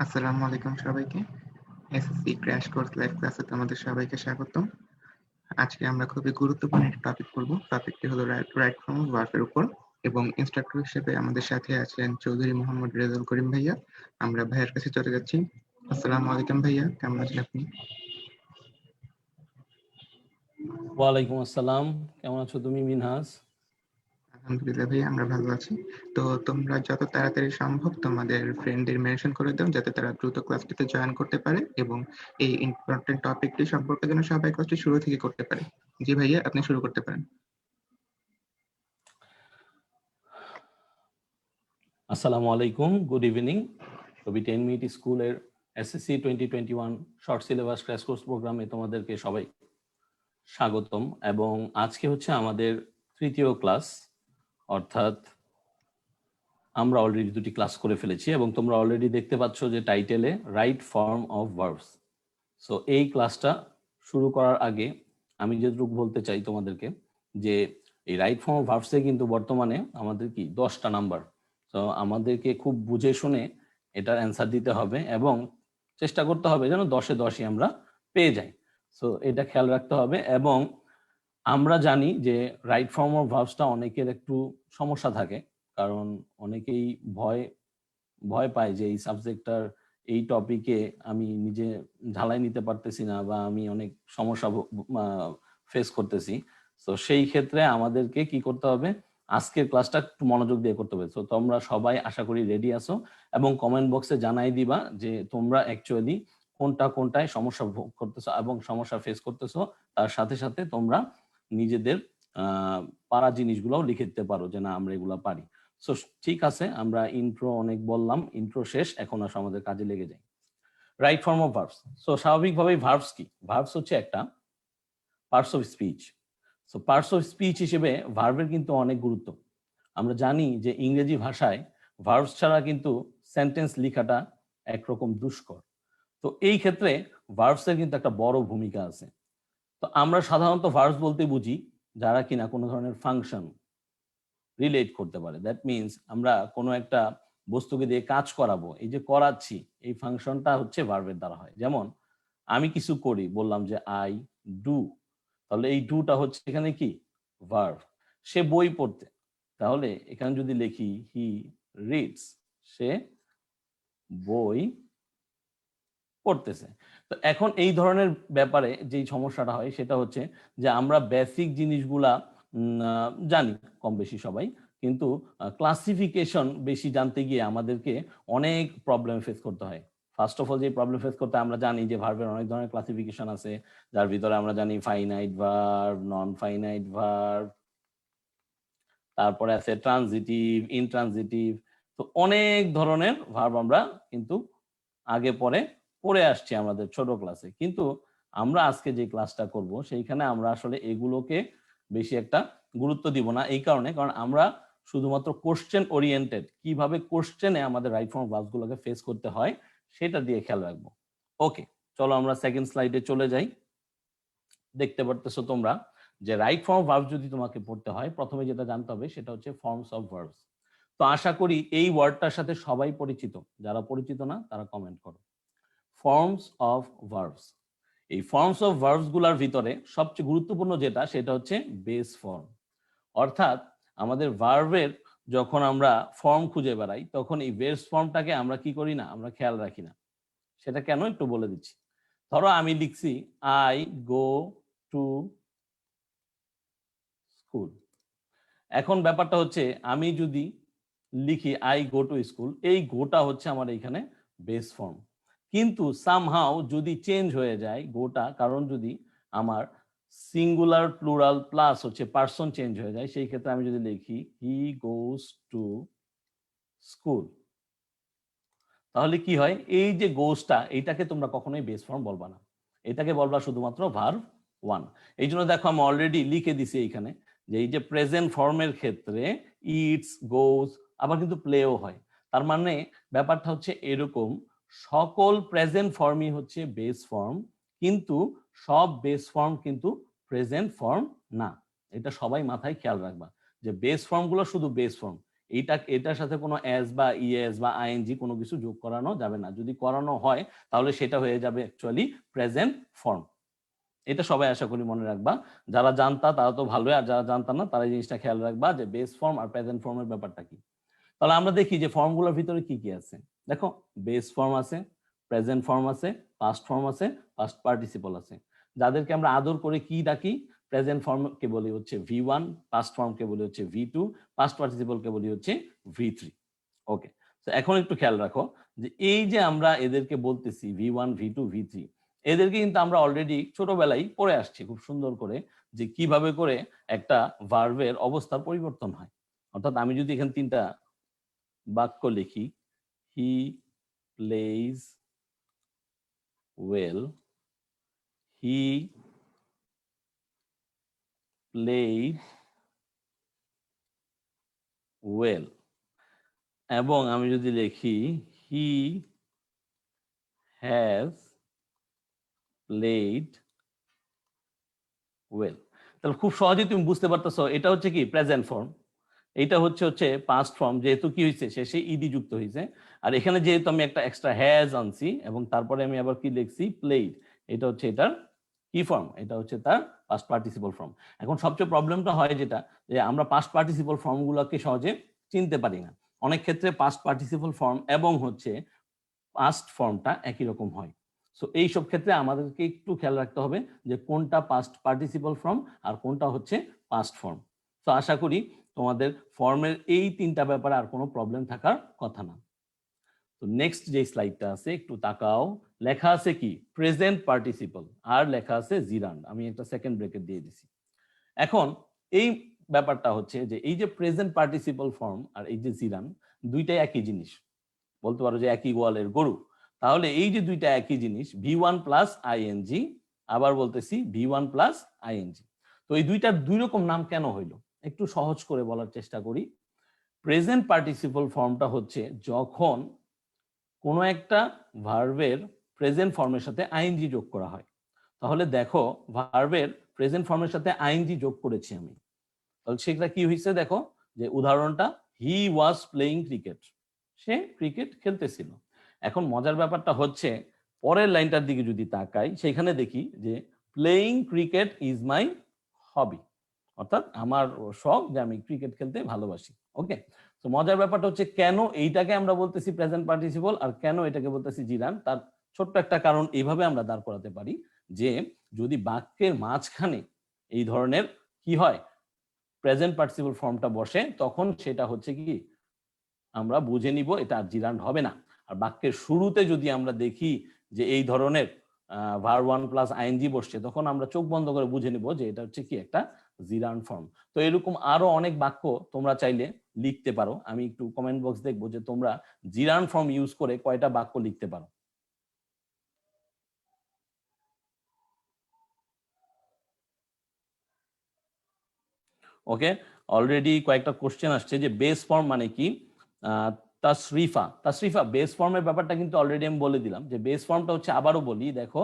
আসসালামু আলাইকুম সবাইকে। এসএসসি ক্র্যাশ কোর্স লাইভ ক্লাসে তোমাদের সবাইকে স্বাগতম। আজকে আমরা খুবই গুরুত্বপূর্ণ একটা টপিক পড়ব। টপিকটি হলো রাইট ফর্ম অফ ভার্বের উপর, এবং ইনস্ট্রাক্টর হিসেবে আমাদের সাথে আছেন চৌধুরী মোহাম্মদ রেজাউল করিম ভাইয়া। আমরা ভাইয়ার কাছে চলে যাচ্ছি। আসসালামু আলাইকুম ভাইয়া, কেমন আছেন আপনি? ওয়ালাইকুম আসসালাম, কেমন আছো তুমি মিনহাজ? আলহামদুলিল্লাহ ভাইয়া, আমরা ভালো আছি। তো তোমরা যত তাড়াতাড়ি সম্ভব তোমাদের ফ্রেন্ডদের মেনশন করে দাও, যাতে তারা দ্রুত ক্লাসটিতে জয়েন করতে পারে এবং এই ইম্পর্টেন্ট টপিকটি সম্পর্কে যেন সবাই ক্লাসটি শুরু থেকে করতে পারে। জি ভাইয়া, আপনি শুরু করতে পারেন। আসসালামু আলাইকুম, গুড ইভিনিং। রবি 10 মিনিট স্কুলের SSC 2021 short syllabus crash course প্রোগ্রামে তোমাদেরকে সবাই স্বাগতম। এবং আজকে হচ্ছে আমাদের তৃতীয় ক্লাস, অর্থাৎ আমরা অলরেডি দুটি ক্লাস করে ফেলেছি এবং তোমরা অলরেডি দেখতে পাচ্ছ যে টাইটেলে right form of verbs. So এই ক্লাসটা শুরু করার আগে আমি যেটুকু বলতে চাই তোমাদেরকে যে এই রাইট ফর্ম অফ ভার্বসে কিন্তু বর্তমানে আমাদের কি 10টা নাম্বার। তো আমাদেরকে খুব বুঝে শুনে এটার অ্যান্সার দিতে হবে এবং চেষ্টা করতে হবে যেন 10-এ 10ই আমরা পেয়ে যাই। সো এটা খেয়াল রাখতে হবে। এবং আমরা জানি যে রাইট ফর্ম অফ ভার্বসটা অনেকের একটু সমস্যা থাকে, কারণ অনেকেই ভয় পায় যে এই সাবজেক্টটার এই টপিকে আমি নিজে ঝালাই নিতে পারতেছি না বা আমি অনেক সমস্যা ফেস করতেছি। তো সেই ক্ষেত্রে আমাদেরকে কি করতে হবে, আজকের ক্লাসটা একটু মনোযোগ দিয়ে করতে হবে। তো তোমরা সবাই আশা করি রেডি আছো এবং কমেন্ট বক্সে জানাই দিবা যে তোমরা অ্যাকচুয়ালি কোনটায় সমস্যা ভোগ করতেছো এবং সমস্যা ফেস করতেছো। তার সাথে সাথে তোমরা নিজেদের পারা জিনিসগুলোও লিখে দিতে পারো যে না আমরা এগুলা পারি। সো ঠিক আছে, আমরা ইন্ট্রো অনেক বললাম, ইন্ট্রো শেষ, এখন আসলে আমাদের কাজে লেগে যাই। Right form of verbs. So স্বাভাবিকভাবেই ভার্বস কি? ভার্বস হচ্ছে একটা parts of speech. So parts of speech হিসেবে ভার্বের কিন্তু অনেক গুরুত্ব। আমরা জানি যে ইংরেজি ভাষায় ভার্বস ছাড়া কিন্তু সেন্টেন্স লেখাটা একরকম দুষ্কর। তো এই ক্ষেত্রে ভার্বসের কিন্তু একটা বড় ভূমিকা আছে। তো আমরা সাধারণত ভার্বস বলতে বুঝি যারা কিনা কোনো ধরনের ফাংশন রিলেট করতে পারে। দ্যাট মিনস আমরা কোনো একটা বস্তুকে দিয়ে কাজ করাবো, এই যে করাচ্ছি, এই ফাংশনটা হচ্ছে ভার্বের দ্বারা হয়। যেমন আমি কিছু করি, বললাম যে আই ডু, তাহলে এই ডুটা হচ্ছে এখানে কি ভার্ব। সে বই পড়তে, তাহলে এখানে যদি লিখি হি রিডস, সে বই পড়তেছে। তো এখন এই ধরনের ব্যাপারে যেই সমস্যাটা হয় সেটা হচ্ছে যে আমরা বেসিক জিনিসগুলা জানি কম বেশি সবাই, কিন্তু ক্লাসিফিকেশন বেশি জানতে গিয়ে আমাদেরকে অনেক প্রবলেম ফেস করতে হয়। ফার্স্ট অফ অল যে প্রবলেম ফেস করতে আমরা জানি যে ভার্বের অনেক ধরনের ক্লাসিফিকেশন আছে, যার ভিতরে আমরা জানি finite verb, non finite verb, তারপরে আছে ট্রানজিটিভ, ইনট্রানজিটিভ। তো অনেক ধরনের ভার্ব আমরা কিন্তু আগে পড়ে আসছি আমাদের ছোট ক্লাসে, কিন্তু আমরা আজকে যে ক্লাসটা করব সেইখানে আমরা আসলে এগুলোকে বেশি একটা গুরুত্ব দিব না। এই কারণে, কারণ আমরা শুধুমাত্র কোশ্চেন ওরিয়েন্টেড, কিভাবে কোশ্চেনে আমাদের রাইট ফর্ম ভার্বগুলোকে ফেস করতে হয় সেটা দিয়ে খেয়াল রাখবো। ওকে, চলো আমরা সেকেন্ড স্লাইডে চলে যাই। দেখতে পারতেছো তোমরা যে রাইট ফর্ম ভার্ব যদি তোমাকে পড়তে হয়, প্রথমে যেটা জানতে হবে সেটা হচ্ছে ফর্মস অফ ভার্বস। তো আশা করি এই ওয়ার্ডটার সাথে সবাই পরিচিত, যারা পরিচিত না তারা কমেন্ট করো। Forms of verbs. এই ফর্মস অফ ভার্বস গুলার ভিতরে সবচেয়ে গুরুত্বপূর্ণ যেটা সেটা হচ্ছে বেস ফর্ম। অর্থাৎ আমাদের ভার্বের যখন আমরা ফর্ম খুঁজে বেড়াই তখন এই বেস ফর্মটাকে আমরা কি করি না, আমরা খেয়াল রাখি না। সেটা কেন একটু বলে দিচ্ছি। ধরো আমি লিখছি আই গো টু স্কুল। এখন ব্যাপারটা হচ্ছে আমি যদি লিখি আই গো টু স্কুল, এই গোটা হচ্ছে আমার এইখানে বেস ফর্ম। কিন্তু সামহাও যদি চেঞ্জ হয়ে যায় গোটা, কারণ যদি আমার সিঙ্গুলার প্লুরাল প্লাস হচ্ছে পার্সন চেঞ্জ হয়ে যায়, সেই ক্ষেত্রে আমি যদি লিখি হি গোস টু স্কুল, তাহলে কি হয়, এই যে গোসটা এইটাকে তোমরা কখনোই বেস ফর্ম বলবা না, এটাকে বলবা শুধুমাত্র ভার্ব ওয়ান। এই জন্য দেখো আমি অলরেডি লিখে দিছি এইখানে যে এই যে প্রেজেন্ট ফর্মের ক্ষেত্রে ইটস, গোস, আবার কিন্তু প্লেও হয়। তার মানে ব্যাপারটা হচ্ছে এরকম, সকল প্রেজেন্ট ফর্মই হচ্ছে বেস ফর্ম, কিন্তু সব বেস ফর্ম কিন্তু প্রেজেন্ট ফর্ম না। এটা সবাই মাথায় খেয়াল রাখবা যে বেস ফর্মগুলো শুধু বেস ফর্ম, এটার সাথে কোনো এস বা ইএস বা আইএনজি কোনো কিছু যোগ করানো যাবে না। যদি করানো হয় তাহলে সেটা হয়ে যাবে অ্যাকচুয়ালি প্রেজেন্ট ফর্ম। এটা সবাই আশা করি মনে রাখবা। যারা জানতা তারা তো ভালোই, আর যারা জানতা না তারা এই জিনিসটা খেয়াল রাখবা যে বেস ফর্ম আর প্রেজেন্ট ফর্মের ব্যাপারটা কি। তাহলে আমরা দেখি যে ফর্মগুলোর ভিতরে কি কি আছে। দেখো, বেস ফর্ম আছে, প্রেজেন্ট ফর্ম আছে, পাস্ট ফর্ম আছে, পাস্ট পার্টিসিপল আছে। যাদেরকে আমরা আদর করে কি ডাকি? প্রেজেন্ট ফর্মকে বলি হচ্ছে V1, পাস্ট ফর্মকে বলি হচ্ছে V2, পাস্ট পার্টিসিপলকে বলি হচ্ছে V3। ওকে, তো এখন একটু খেয়াল রাখো যে এই যে আমরা এদেরকে বলতেছি V1, V2, V3, এদেরকে কিন্তু আমরা অলরেডি ছোটবেলায় পড়ে আসছি খুব সুন্দর করে, যে কিভাবে করে একটা ভার্বের অবস্থার পরিবর্তন হয়। অর্থাৎ আমি যদি এখানে 3টা বাক্য লিখি, he plays well, he played well, এবং আমি যদি লিখি হি হ্যাজ প্লেড ওয়েল, তাহলে খুব সহজেই তুমি বুঝতে পারতেছো এটা হচ্ছে কি প্রেজেন্ট ফর্ম, এইটা হচ্ছে পাস্ট ফর্ম, যেহেতু কি হয়েছে শেষে ইডি যুক্ত হয়েছে। আর এখানে যেহেতু আমি একটা এক্সট্রা হ্যাজ আনছি এবং তারপরে আমি আবার কি লিখছি প্লেড, এটা হচ্ছে এটার কি ফর্ম, এটা হচ্ছে তার পাস্ট পার্টিসিপল ফর্ম। এখন সবচেয়ে প্রবলেমটা হয় যেটা, যে আমরা পাস্ট পার্টিসিপল ফর্মগুলোকে সহজে চিনতে পারি না। অনেক ক্ষেত্রে পাস্ট পার্টিসিপল ফর্ম এবং হচ্ছে পাস্ট ফর্মটা একই রকম হয়। সো এই সব ক্ষেত্রে আমাদেরকে একটু খেয়াল রাখতে হবে যে কোনটা পাস্ট পার্টিসিপল ফর্ম আর কোনটা হচ্ছে পাস্ট ফর্ম। তো আশা করি তোমাদের ফর্মের এই 3টা ব্যাপারে আর কোনো প্রবলেম থাকার কথা না। তো নেক্সট যে স্লাইডটা আছে একটু তাকাও, লেখা আছে কি প্রেজেন্ট পার্টিসিপল আর লেখা আছে জিরান্ড। আমি একটা সেকেন্ড ব্রেকেট দিয়ে দিছি। এখন এই ব্যাপারটা হচ্ছে যে এই যে প্রেজেন্ট পার্টিসিপল ফর্ম আর এই যে জিরান্ড, দুইটাই একই জিনিস, বলতে পারো যে একই গোয়ালের গরু। তাহলে এই যে দুইটা একই জিনিস, V1 প্লাস আইএনজি, আবার বলতেছি V1 প্লাস আইএনজি। তো এই দুইটার দুই রকম নাম কেন হইলো একটু সহজ করে বলার চেষ্টা করি। প্রেজেন্ট পার্টিসিপল ফর্মটা হচ্ছে যখন কোনো একটা ভার্বের প্রেজেন্ট ফর্মের সাথে আইএনজি যোগ করা হয়। তাহলে দেখো, ভার্বের প্রেজেন্ট ফর্মের সাথে আইএনজি যোগ করেছি আমি, তাহলে সেটা কি হয়েছে দেখো, যে উদাহরণটা হি ওয়াজ প্লেইং ক্রিকেট, সে ক্রিকেট খেলতেছিল। এখন মজার ব্যাপারটা হচ্ছে পরের লাইনটার দিকে যদি তাকাই, সেখানে দেখি যে প্লেইং ক্রিকেট ইজ মাই হবি, অর্থাৎ আমার শখ যে আমি ক্রিকেট খেলতে ভালোবাসি। ওকে, তো মজার ব্যাপারটা হচ্ছে কেন এইটাকে আমরা বলতেছি প্রেজেন্ট পার্টিসিপল আর কেন এটাকে বলতেছি জিরান, তার ছোট্ট একটা কারণ এইভাবে আমরা দাঁড় করাতে পারি যে যদি বাক্যের মাঝখানে এই ধরনের কি হয় প্রেজেন্ট পার্টিসিপল ফর্মটা বসে, তখন সেটা হচ্ছে কি আমরা বুঝে নিব এটা জিরান্ড হবে না। আর বাক্যের শুরুতে যদি আমরা দেখি যে এই ধরনের ভার1 প্লাস আইএনজি বসছে, তখন আমরা চোখ বন্ধ করে বুঝে নিব যে এটা হচ্ছে কি একটা জিরান্ড ফর্ম। তো এরকম আরো অনেক বাক্য তোমরা চাইলে লিখতে পারো। আমি একটু কমেন্ট বক্স দেখবো যে তোমরা জিরান্ড ফর্ম ইউজ করে কয়টা বাক্য লিখতে পারো। ওকে, অলরেডি কয়েকটা কোশ্চেন আসছে যে বেস ফর্ম মানে কি। তাসরিফা বেস ফর্মের ব্যাপারটা কিন্তু অলরেডি আমি বলে দিলাম যে বেস ফর্মটা হচ্ছে, আবারও বলি দেখো,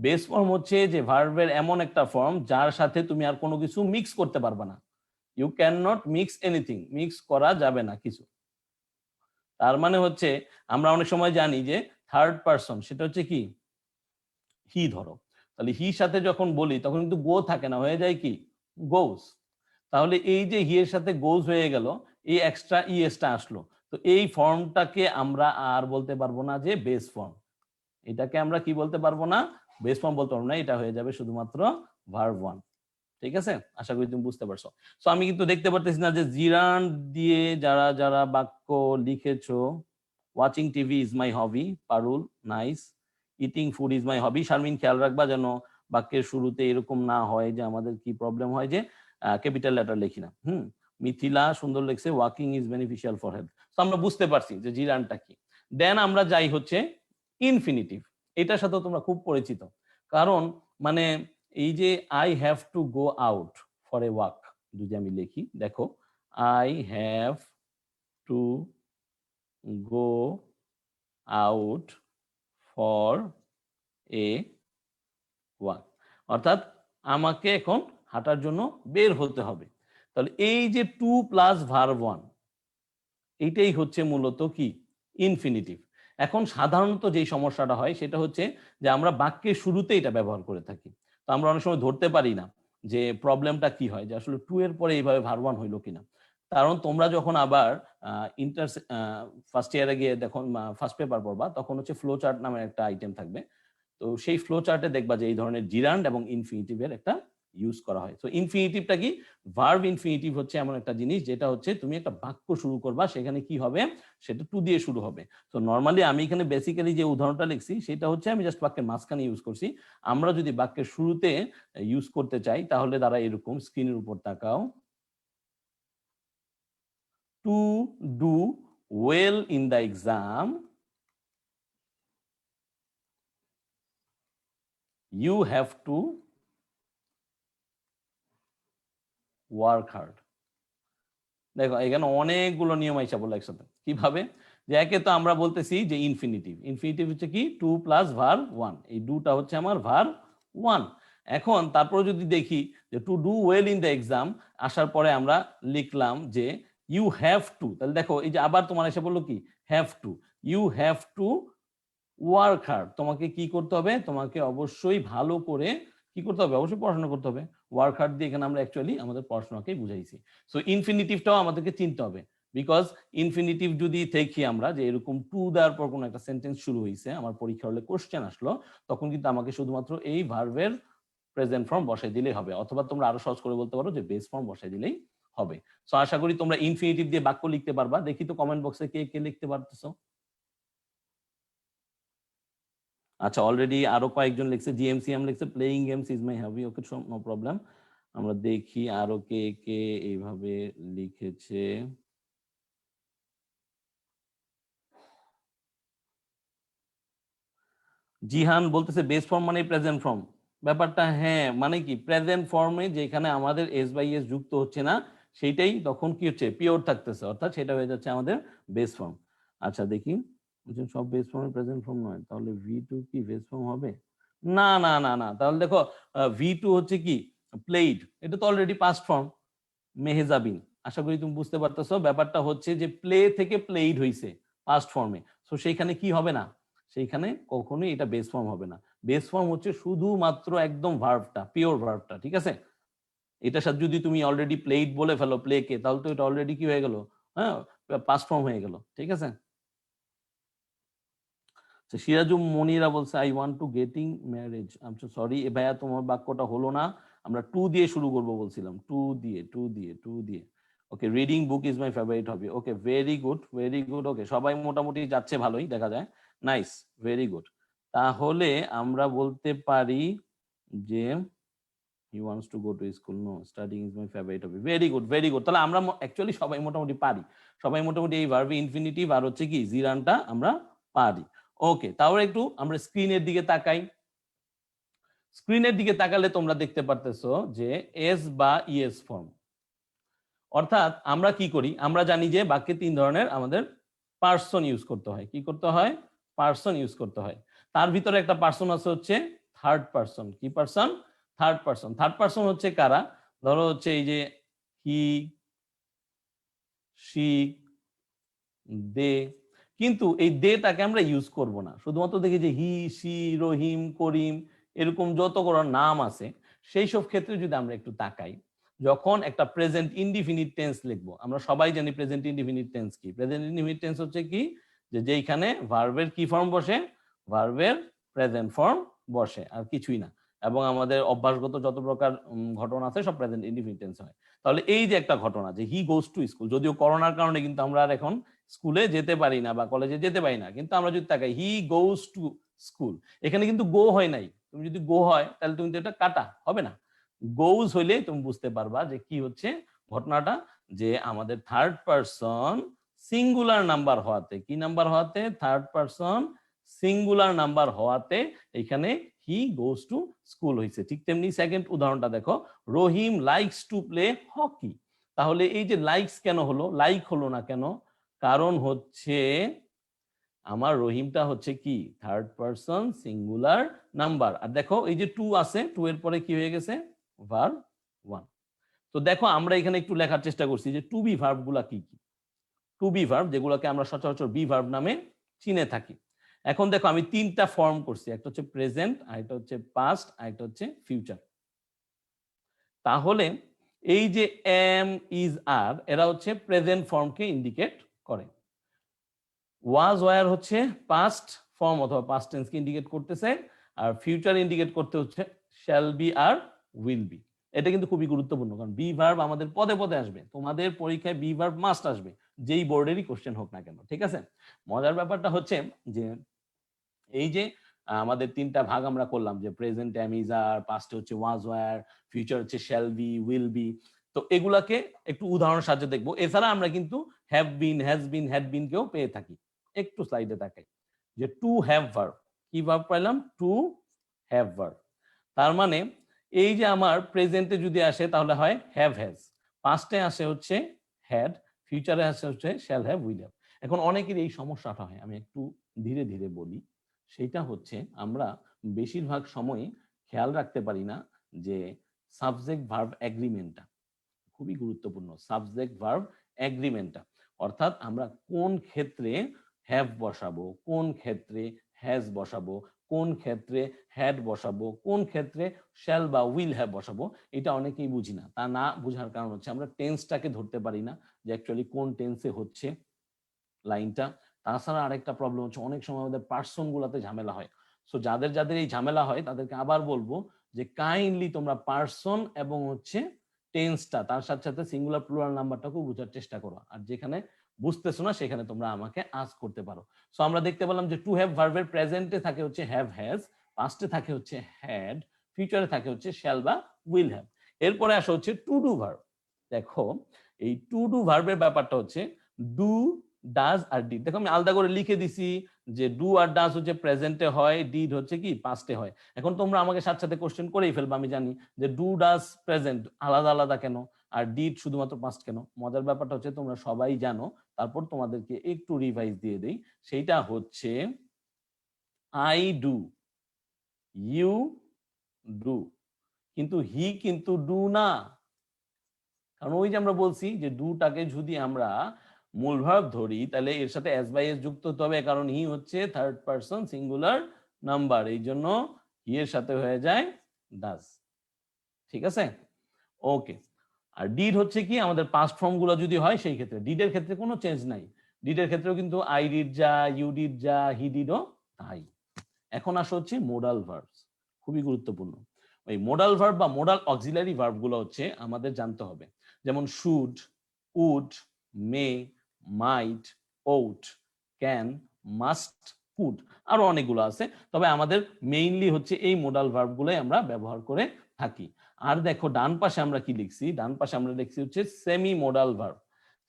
বেস ফর্ম হচ্ছে যে ভার্বের এমন একটা ফর্ম যার সাথে তুমি আর কোনো কিছু মিক্স করতে পারবে না। You can not mix anything, mix করা যাবে না কিছু। তার মানে হচ্ছে আমরা অনেক সময় জানি যে থার্ড পারসন, সেটা হচ্ছে কি হি, ধরো তাহলে হি সাথে যখন বলি তখন কিন্তু গো থাকে না, হয়ে যায় কি গোস। তাহলে এই যে হি এর সাথে গোজ হয়ে গেল, এই এক্সট্রা ইএসটা আসলো, তো এই ফর্মটাকে আমরা আর বলতে পারবো না যে বেস ফর্ম। এটাকে আমরা কি বলতে পারবো না, বেস ফর্ম বলতে পারবো না, এটা হয়ে যাবে শুধুমাত্র ভার্ব1। ঠিক আছে, আশা করি তুমি বুঝতে পারছো। সো আমি কিন্তু দেখতে পারতেছি না যে জিরান দিয়ে যারা যারা বাক্য লিখেছো, watching TV is my hobby, Parul nice, eating food is my hobby. Sharmin খেয়াল রাখবা যেন বাক্যের শুরুতে এরকম না হয় যে আমাদের কি প্রবলেম হয় যে ক্যাপিটাল লেটার লিখি না। মিথিলা সুন্দর লিখছে walking is beneficial for health. তো আমরা বুঝতে পারছি যে জিরানটা কি। দেন আমরা যাই হচ্ছে ইনফিনিটিভ, এটার সাথে তোমরা খুব পরিচিত, কারণ মানে এই যে I have to go out for a walk, যদি আমি লিখি দেখো I have to go out for a walk, অর্থাৎ আমাকে এখন হাঁটার জন্য বের হতে হবে। তাহলে এই যে 2 প্লাস ভার্ব1, এইটাই হচ্ছে মূলত কি ইনফিনিটিভ। এখন সাধারণত যেই সমস্যাটা হয় সেটা হচ্ছে যে আমরা বাক্যের শুরুতে এটা ব্যবহার করে থাকি। তো আমরা অনেক সময় ধরতে পারি না যে প্রবলেমটা কি হয়, যে আসলে টু এর পরে এইভাবে ভার্ব ওয়ান হইলো কিনা। কারণ তোমরা যখন আবার ইন্টার ফার্স্ট ইয়ারে গিয়ে দেখো ফার্স্ট পেপার পড়বা, তখন হচ্ছে ফ্লো চার্ট নামের একটা আইটেম থাকবে। তো সেই ফ্লো চার্টে দেখবা যে এই ধরনের জিরান্ড এবং ইনফিনিটিভের একটা ইউজ করা হয়। তো ইনফিনিটিভটা কি, ভার্ব ইনফিনিটিভ হচ্ছে এমন একটা জিনিস যেটা হচ্ছে তুমি একটা বাক্য শুরু করবা, সেখানে কি হবে, সেটা টু দিয়ে শুরু হবে। তো নর্মালি আমি এখানে বেসিক্যালি যে উদাহরণটা লিখছি সেটা হচ্ছে আমি জাস্ট বাক্যের মাঝখানে ইউজ করছি। আমরা যদি বাক্যের শুরুতে ইউজ করতে চাই তাহলে দ্বারা এরকম, স্ক্রিনের উপর তাকাও, to do well in the exam, you have to work hard। দেখো এখানে অনেকগুলো নিয়ম আইসা বললো একসাথে। কিভাবে, যে একে তো আমরা বলতেছি যে ইনফিনিটিভ, ইনফিনিটিভ হচ্ছে কি টু প্লাস ভার্ব ওয়ান, এই ডুটা হচ্ছে আমার ভার্ব ওয়ান। এখন তারপরে যদি দেখি যে to do well in the exam আসার পরে আমরা লিখলাম যে ইউ হ্যাভ টু, তাহলে দেখো এই যে আবার তোমার এসে বললো কি have to, you have to work hard, তোমাকে কি করতে হবে, তোমাকে অবশ্যই ভালো করে কি করতে হবে, অবশ্যই পড়াশোনা করতে হবে। ওয়ার্ক হার্ড দিয়ে এখানে আমরা অ্যাকচুয়ালি আমাদের পড়াশোনাকেই বুঝাইছি। সো ইনফিনিটিভটাও আমাদেরকে চিনতে হবে, বিকজ ইনফিনিটিভ যদি দেখি আমরা যে এরকম টু দেওয়ার পর কোনো একটা সেন্টেন্স শুরু হয়েছে, আমার পরীক্ষা হলে কোশ্চেন আসলো, তখন কিন্তু আমাকে শুধুমাত্র এই ভার্বের প্রেজেন্ট ফর্ম বসাই দিলেই হবে, অথবা তোমরা আরো সহজ করে বলতে পারো যে বেস ফর্ম বসাই দিলেই হবে। সো আশা করি তোমরা ইনফিনিটিভ দিয়ে বাক্য লিখতে পারবা। দেখি তো কমেন্ট বক্সে কে কে লিখতে পারতেছো। আচ্ছা, অলরেডি আরো কয়েকজন লিখছে, জিএমসিএম লিখছে playing games is my hobby. Okay, no problem. আমরা দেখি আরো কে কে এইভাবে লিখেছে। জিহান বলতেছে বেস ফর্ম মানে প্রেজেন্ট ফর্ম। ব্যাপারটা হ্যাঁ, মানে কি প্রেজেন্ট ফর্মে যেখানে আমাদের এস বাই এস যুক্ত হচ্ছে না, সেইটাই তখন কি হচ্ছে, পিওর থাকতেছে, অর্থাৎ সেটা হয়ে যাচ্ছে আমাদের বেস ফর্ম। আচ্ছা দেখি, সব বেস ফর্মের প্রেজেন্ট ফর্ম নয়, তাহলে ভি টু কি বেস ফর্ম হবে? না না না না, তাহলে দেখো ভি টু হচ্ছে কি প্লেইড, এটা তো অলরেডি পাস্ট ফর্ম, মেহেজাবিন। আশা করি তুমি বুঝতে পারতেছো, ব্যাপারটা হচ্ছে যে প্লে থেকে প্লেইড হইছে পাস্ট ফর্মে, সো সেইখানে কি হবে না, সেইখানে কখনোই এটা বেস ফর্ম হবে না। বেস ফর্ম হচ্ছে শুধুমাত্র একদম ভার্বটা, পিওর ভার্বটা, ঠিক আছে? এটার সাথে যদি তুমি অলরেডি প্লেইড বলে ফেলো প্লেকে, তাহলে তো এটা অলরেডি কি হয়ে গেল, হ্যাঁ, পাস্ট ফর্ম হয়ে গেল, ঠিক আছে? সিরাজুম মনিরা বলছে I want to getting marriage. আচ্ছা সরি ভাইয়া, তোমার বাক্যটা হলো না, আমরা টু দিয়ে শুরু করব বলছিলাম, টু দিয়ে টু দিয়ে টু দিয়ে। Okay, reading book is my favourite hobby. Okay, very good very good. Okay, সবাই মোটামুটি যাচ্ছে ভালোই দেখা যায়, নাইস, ভেরি গুড। তাহলে আমরা বলতে পারি যে he wants to go to school, no, studying is my favourite hobby. Very good very good. তাহলে আমরা অ্যাকচুয়ালি সবাই মোটামুটি পারি, সবাই মোটামুটি এই ভার্ব ইনফিনিটিভ আর হচ্ছে কি জিরানটা আমরা পারি। ওকে, তাহলে একটু আমরা স্ক্রিনের দিকে তাকাই। স্ক্রিনের দিকে তাকালে তোমরা দেখতে পারতেছো যে এস বা ইএস ফর্ম, অর্থাৎ আমরা কি করি, আমরা জানি যে বাক্যে তিন ধরনের আমাদের পার্সন ইউজ করতে হয়। কি করতে হয়, পার্সন ইউজ করতে হয়। তার ভিতরে একটা পার্সন আছে হচ্ছে থার্ড পার্সন। কি person, third person. Third person হচ্ছে কারা, ধরো হচ্ছে এই যে হি, শি, দে। কিন্তু এই দেটাকে আমরা ইউজ করব না, শুধুমাত্র দেখি যে হি, শি, রহিম, করিম, এরকম যত কোনো নাম আছে, সেই সব ক্ষেত্রে যদি আমরা একটু তাকাই, যখন একটা প্রেজেন্ট ইনডিফিনিট টেন্স লিখবো, আমরা সবাই জানি প্রেজেন্ট ইনডিফিনিট টেন্স কি। প্রেজেন্ট ইনডিফিনিট টেন্স হচ্ছে কি, যে যেখানে ভার্বের কি ফর্ম বসে, ভার্বের প্রেজেন্ট ফর্ম বসে, আর কিছুই না। এবং আমাদের অভ্যাসগত যত প্রকার ঘটনা আছে সব প্রেজেন্ট ইনডিফিনিট টেন্স হয়। তাহলে এই যে একটা ঘটনা যে হি গোজ টু স্কুল, যদিও করোনার কারণে কিন্তু আমরা আর এখন স্কুলে যেতে পারি না বা কলেজে যেতে পারি না, কিন্তু আমরা যদি তাকাই হি গোজ টু স্কুল, এখানে কিন্তু গো হয় নাই। তুমি যদি গো হয় তাহলে তুমি তো এটা কাটা হবে না, গোজ হইলে তুমি বুঝতে পারবা যে কি হচ্ছে ঘটনাটা, যে আমাদের থার্ড পারসন সিঙ্গুলার নাম্বার হওয়াতে, কি নাম্বার হওয়াতে, থার্ড পারসন সিঙ্গুলার নাম্বার হওয়াতে এখানে হি গোজ টু স্কুল হয়েছে। ঠিক তেমনি সেকেন্ড উদাহরণটা দেখো, রহিম লাইকস টু প্লে হকি। তাহলে এই যে লাইকস কেন হলো, লাইক হলো না কেন, কারণ হচ্ছে আমার রহিমটা হচ্ছে কি থার্ড পারসন সিঙ্গুলার নাম্বার। আর দেখো এই যে টু আছে, টু এর পরে কি হয়ে গেছে, ভার্ব ওয়ান। তো দেখো আমরা এখানে একটু লেখার চেষ্টা করছি যে টু বি ভার্ব গুলা কি কি। টু বি ভার্ব, যেগুলোকে আমরা সচরাচর বি ভার্ব নামে চিনে থাকি। এখন দেখো আমি তিনটা ফর্ম করছি, একটা হচ্ছে প্রেজেন্ট, আরেকটা হচ্ছে পাস্ট, আরেকটা হচ্ছে ফিউচার। তাহলে এই যে এম, ইজ, আর এরা হচ্ছে প্রেজেন্ট ফর্মকে ইন্ডিকেট করে। ওয়াজ, ওয়ার হচ্ছে পাস্ট ফর্ম অথবা পাস্ট টেন্সকে ইন্ডিকেট করতেছে, আর ফিউচার ইন্ডিকেট করতে হচ্ছে শ্যাল বি আর উইল বি। এটা কিন্তু খুবই গুরুত্বপূর্ণ, কারণ বি ভার্ব আমাদের পদে পদে আসবে, তোমাদের পরীক্ষায় বি ভার্ব মাস্ট আসবে, যেই বোর্ডেরই কোশ্চেন হোক না কেন, ঠিক আছে? মজার ব্যাপারটা হচ্ছে যে এই যে আমাদের তিনটা ভাগ আমরা করলাম, যে প্রেজেন্ট এম, ইজ, আর, পাস্টে হচ্ছে ওয়াজ, ওয়ার, ফিউচার হচ্ছে শ্যাল বি, উইল বি। তো এগুলাকে একটু উদাহরণের সাহায্যে দেখবো। এছাড়া আমরা কিন্তু have been, has been, had been কেও পেয়ে থাকি। একটু স্লাইডে তাকাই, যে টু হ্যাভ ভার্ব, কি ভার্ব পাইলাম? To have verb. তার মানে এই যে আমার প্রেজেন্টে যদি আসে তাহলে হয় হ্যাভ, হ্যাজ, পাস্টে আসে হচ্ছে হ্যাড, ফিউচারে আসে হচ্ছে শ্যাল হ্যাভ, উইল হ্যাভ। এখন অনেকের এই সমস্যাটা হয়, আমি একটু ধীরে ধীরে বলি। সেটা হচ্ছে আমরা বেশিরভাগ সময় খেয়াল রাখতে পারি না যে সাবজেক্ট ভার্ব এগ্রিমেন্টটা খুবই গুরুত্বপূর্ণ। সাবজেক্ট ভার্ব এগ্রিমেন্টটা, অর্থাৎ আমরা কোন ক্ষেত্রে হ্যাভ বসাবো, কোন ক্ষেত্রে হ্যাজ বসাবো, কোন ক্ষেত্রে হ্যাড বসাবো, কোন ক্ষেত্রে শ্যাল বা উইল হ্যাভ বসাবো, এটা অনেকেই বুঝি না। তা না বুঝার কারণ হচ্ছে আমরা টেন্সটাকে ধরতে পারি না, যে অ্যাকচুয়ালি কোন টেন্সে হচ্ছে লাইনটা। তাছাড়া আরেকটা প্রবলেম হচ্ছে অনেক সময় আমাদের পার্সন গুলাতে ঝামেলা হয়। সো যাদের যাদের এই ঝামেলা হয় তাদেরকে আবার বলবো যে কাইন্ডলি তোমরা পার্সন এবং হচ্ছে টেন্সটা, তার সাথে সাথে সিঙ্গুলার প্লুরাল নাম্বারটাকেও বোঝার চেষ্টা করো। আর যেখানে বুঝতেছো না সেখানে তোমরা আমাকে আস্ক করতে পারো। সো আমরা দেখতে পেলাম যে টু হ্যাভ ভার্বের প্রেজেন্টে থাকে হচ্ছে হ্যাভ, হ্যাজ, পাস্টে থাকে হচ্ছে হ্যাড, ফিউচারে থাকে হচ্ছে শ্যাল বা উইল হ্যাভ। এরপরে আসা হচ্ছে টু ডু ভার্ব। দেখো এই টু ডু ভার্বের ব্যাপারটা হচ্ছে ডু, ডাজ আর ডিড। দেখো আমি আলাদা করে লিখে দিছি যে ডু আর ডাজ হচ্ছে প্রেজেন্টে হয়, ডিড হচ্ছে কি পাস্টে হয়। এখন তোমরা আমাকে সাথে সাথে কোশ্চেন করেই ফেলবে, আমি জানি, যে ডু, ডাজ, প্রেজেন্ট আলাদা আলাদা কেন, আর ডিড শুধুমাত্র পাস্ট কেন? মজার ব্যাপারটা হচ্ছে তোমরা সবাই জানো, তারপর তোমাদেরকে একটু রিভাইজ দিয়ে দেই। সেইটা হচ্ছে আই ডু, ইউ ডু, কিন্তু হি কিন্তু ডু না। কারণ ওই যে আমরা বলছি যে ডুটাকে যদি আমরা মূল ভার্ব ধরি তাহলে এর সাথে এস বাই এস যুক্ত হতে হবে, কারণ হি হচ্ছে থার্ড পারসন সিঙ্গুলার নাম্বার, এই জন্য হি এর সাথে হয়ে যায় ডাজ। ঠিক আছে, ওকে। আর ডিড হচ্ছে কি আমাদের পাস্ট ফর্ম গুলো যদি হয় সেই ক্ষেত্রে, ডিডের ক্ষেত্রে কোনো চেঞ্জ নাই। ডিডের ক্ষেত্রেও কিন্তু আই ডিড যা, ইউ ডিড যা, হি ডিডও তাই। এখন আসা হচ্ছে মোডাল ভার্বস, খুবই গুরুত্বপূর্ণ। ওই মোডাল ভার্ব বা মোডাল অক্সিলারি ভার্ব গুলো হচ্ছে আমাদের জানতে হবে, যেমন should, would, may, might, ought, can, must, could, আরো অনেকগুলো আছে। তবে আমাদের মেইনলি হচ্ছে এই মোডাল ভার্ব গুলোই আমরা ব্যবহার করে থাকি। আর দেখো ডান পাশে আমরা কি লিখছি, ডান পাশে আমরা লিখছি হচ্ছে semi modal verb.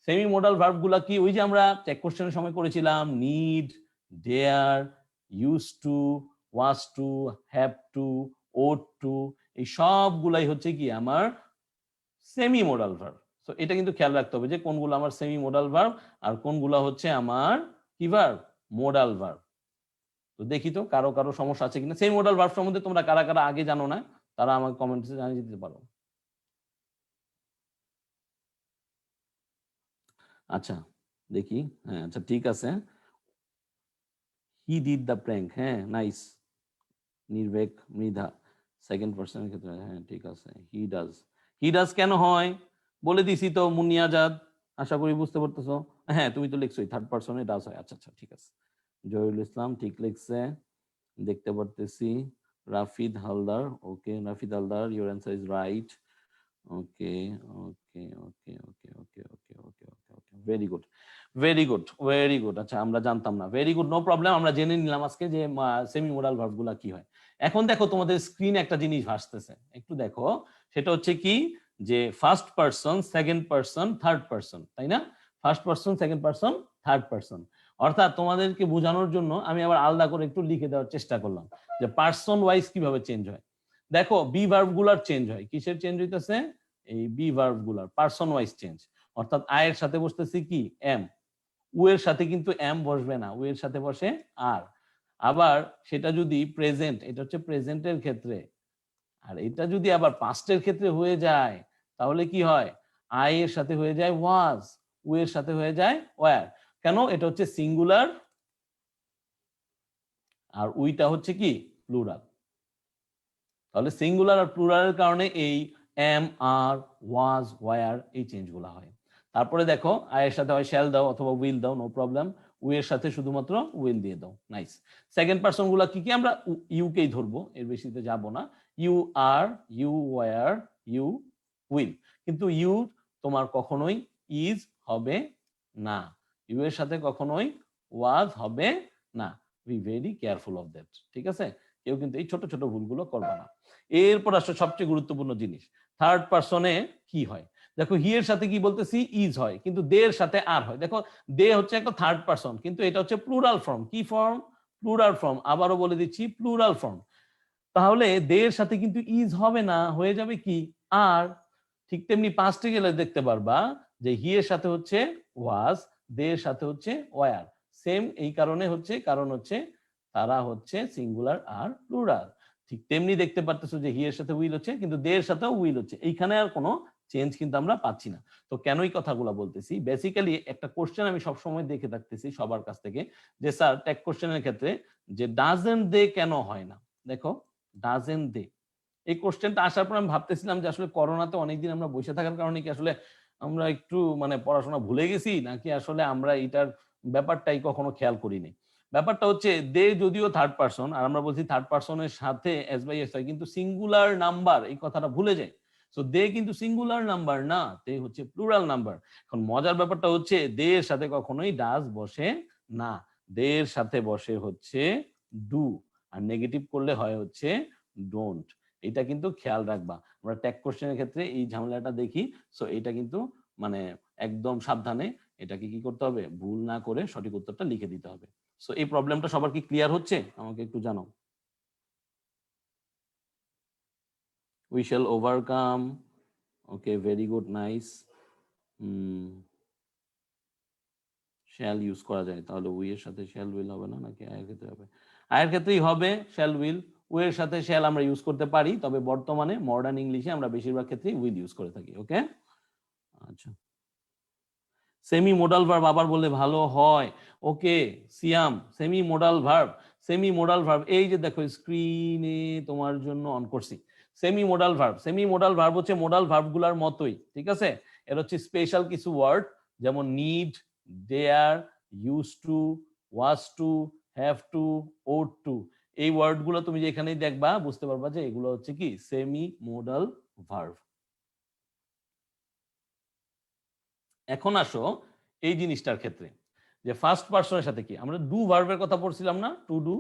Semi modal verb গুলা কি? ওই যে আমরা টেক কোশ্চেনের সময় করেছিলাম, need, dare, use to, was to, have to, ought to, এই সবগুলাই হচ্ছে কি আমার সেমি মোডাল ভার্ব। তো এটা কিন্তু খেয়াল রাখতে হবে যে কোনগুলো আমার সেমি মোডাল ভার্ব আর কোনগুলো হচ্ছে আমার কি ভার্ব? Modal verb. তো দেখি তো কারো কারো সমস্যা আছে কিনা। সেমি মোডাল ভার্ব সম্বন্ধে তোমরা কারা কারা আগে জানো না তারা আমাকে কমেন্টে জানিয়ে দিতে পারো। আচ্ছা দেখি, হ্যাঁ আচ্ছা ঠিক আছে। হি ডিড দ্য প্র্যাঙ্ক, হ্যাঁ নাইস। নির্ভেক, মৃধা, সেকেন্ড পার্সনের ক্ষেত্রে হ্যাঁ ঠিক আছে। হি ডাজ, হি ডাজ কেন হয় বলে দিছি তো মুনিয়াজাদ, আশা করি বুঝতে পারতেছো। হ্যাঁ তুমি তো লিখছোই থার্ড পার্সনে ডাজ হয়। আচ্ছা আচ্ছা ঠিক আছে। জহিরুল ইসলাম ঠিক লিখছে, দেখতে পারতেছি। Rafid Haldar, okay Rafid Haldar, your answer is right. Okay okay okay okay okay okay okay okay okay very good, very good, very good. আচ্ছা আমরা জানতাম না, ভেরি গুড, নো প্রবলেম। আমরা জেনে নিলাম আজকে যে সেমি মোডাল ভার্ব গুলা কি হয়। এখন দেখো তোমাদের স্ক্রিনে একটা জিনিস ভাসতেছে, একটু দেখো। সেটা হচ্ছে কি যে first person, second person, third person, তাই না? First person, second person, third person. অর্থাৎ তোমাদেরকে বোঝানোর জন্য আমি আবার আলাদা করে একটু লিখে দেওয়ার চেষ্টা করলাম যে পারসন ওয়াইজ কিভাবে চেঞ্জ হয়। দেখো বি ভার্ব গুলার চেঞ্জ হয়, কিসের চেঞ্জ হইতেছে? এই বি ভার্ব গুলার পারসন ওয়াইজ চেঞ্জ। অর্থাৎ আই এর সাথে বসতেছি কি এম, উ এর সাথে কিন্তু এম বসবে না, উ এর সাথে বসে আর। আবার সেটা যদি প্রেজেন্ট, এটা হচ্ছে প্রেজেন্টের ক্ষেত্রে, আর এটা যদি আবার পাস্টের ক্ষেত্রে হয়ে যায় তাহলে কি হয়? আই এর সাথে হয়ে যায় ওয়াজ, উ এর সাথে হয়ে যায় ওয়্যার। কেন? এটা হচ্ছে সিঙ্গুলার আর উইটা হচ্ছে কি প্লুরাল। তাহলে সিঙ্গুলার আর প্লুরালের কারণে এই এম, আর, ওয়াজ, ওয়্যার এই চেঞ্জগুলো হয়। তারপরে দেখো আয়ের সাথে হয় শ্যাল দাও অথবা উইল দাও, নো প্রবলেম। উই এর সাথে শুধুমাত্র উইল দিয়ে দাও, নাইস। সেকেন্ড পারসন গুলা কি কি? আমরা ইউকেই ধরবো, এর বেশিতে যাব না। You are, you were, you will. কিন্তু ইউ তোমার কখনোই ইজ হবে না, ইউ এর সাথে কখনোই ওয়াজ হবে না। B very careful of that, ঠিক আছে? কেউ কিন্তু এই ছোট ছোট ভুলগুলো করবে না। এরপর আসলে সবচেয়ে গুরুত্বপূর্ণ জিনিস, থার্ড পারসনে কি হয়। দেখো হি এর সাথে কি বলতেছি ইজ হয়, কিন্তু দে এর সাথে আর হয়। দেখো দে হচ্ছে একটা থার্ড পারসন, কিন্তু এটা হচ্ছে প্লুরাল ফর্ম। কি ফর্ম? Plural form. আবারও বলে দিচ্ছি, প্লুরাল ফর্ম। তাহলে দে এর সাথে কিন্তু ইজ হবে না, হয়ে যাবে কি আর। ঠিক তেমনি পাস্টে গেলে দেখতে পারবা যে হি এর সাথে হচ্ছে ওয়াজ, দে এর সাথে হচ্ছে ওয়্যার। সেম এই কারণে হচ্ছে, কারণ হচ্ছে তারা হচ্ছে সিঙ্গুলার আর প্লুরাল। ঠিক তেমনি দেখতে পারতেছো যে হি এর সাথে উইল হচ্ছে, কিন্তু দে এর সাথেও উইল হচ্ছে। এইখানে আর কোনো চেঞ্জ কিন্তু আমরা পাচ্ছি না। তো কেন এই কথাগুলো বলতেছি? বেসিক্যালি একটা কোশ্চেন আমি সবসময় দেখে থাকতেছি সবার কাছ থেকে, যে স্যার ট্যাগ কোশ্চেনের ক্ষেত্রে যে ডাজেন্ট দে কেন হয় না। দেখো ডাজেন্ট দে, এই কোশ্চেনটা আসার পর আমি ভাবতেছিলাম যে আসলে করোনাতে অনেকদিন আমরা বসে থাকার কারণে কি আসলে আমরা একটু মানে পড়াশোনা ভুলে গেছি, নাকি আসলে আমরা এটার ব্যাপারটাই কখনো খেয়াল করিনি। ব্যাপারটা হচ্ছে দে যদিও থার্ড পারসন, আর আমরা বলছি থার্ড পারসনের সাথে এস বাই এস হয়, কিন্তু সিঙ্গুলার নাম্বার এই কথাটা ভুলে যায়। সো দে কিন্তু সিঙ্গুলার নাম্বার না, দে হচ্ছে প্লুরাল নাম্বার। এখন মজার ব্যাপারটা হচ্ছে দে এর সাথে কখনোই ডাজ বসে না, দে এর সাথে বসে হচ্ছে ডু, আর নেগেটিভ করলে হয় হচ্ছে ডোন্ট। এটা কিন্তু খেয়াল রাখবা, আমরা ট্যাগ কোশ্চেনের ক্ষেত্রে এই ঝামেলাটা দেখি। সো এটা কিন্তু মানে একদম সাবধানে এটাকে কি করতে হবে, ভুল না করে সঠিক উত্তরটা লিখে দিতে হবে। সো এই প্রবলেমটা সবার কি ক্লিয়ার হচ্ছে? আমাকে একটু জানাও। We shall overcome, okay very good, nice. Shall use করা যায়, তাহলে উই এর সাথে শ্যাল উইল হবে না, নাকি আয়ের ক্ষেত্রে হবে? আয়ের ক্ষেত্রেই হবে শ্যাল উইল। উই এর সাথে শ্যাল আমরা ইউজ করতে পারি, তবে বর্তমানে মডার্ন ইংলিশে আমরা বেশিরভাগ ক্ষেত্রেই উইল ইউজ করে থাকি। ওকে, আচ্ছা। সেমি মোডাল ভার্ব আবার বললে ভালো হয়। Okay Siam, semi modal verb, semi modal verb এই যে দেখো স্ক্রিনে তোমার জন্য অন করছি। Semi modal verb, semi modal verb হচ্ছে মোডাল ভার্বগুলোর মতোই, ঠিক আছে? এর হচ্ছে স্পেশাল কিছু ওয়ার্ড, যেমন need, dare, use to, was to, have to, ought to. এই ওয়ার্ডগুলো তুমি যেখানেই দেখবা বুঝতে পারবা যে এগুলো হচ্ছে কি সেমি মোডাল ভার্ব। এখন আসো এই জিনিসটার ক্ষেত্রে, যে ফার্স্ট পারসনের সাথে কি আমরা ডু ভার্বের কথা পড়ছিলাম না, টু ডু।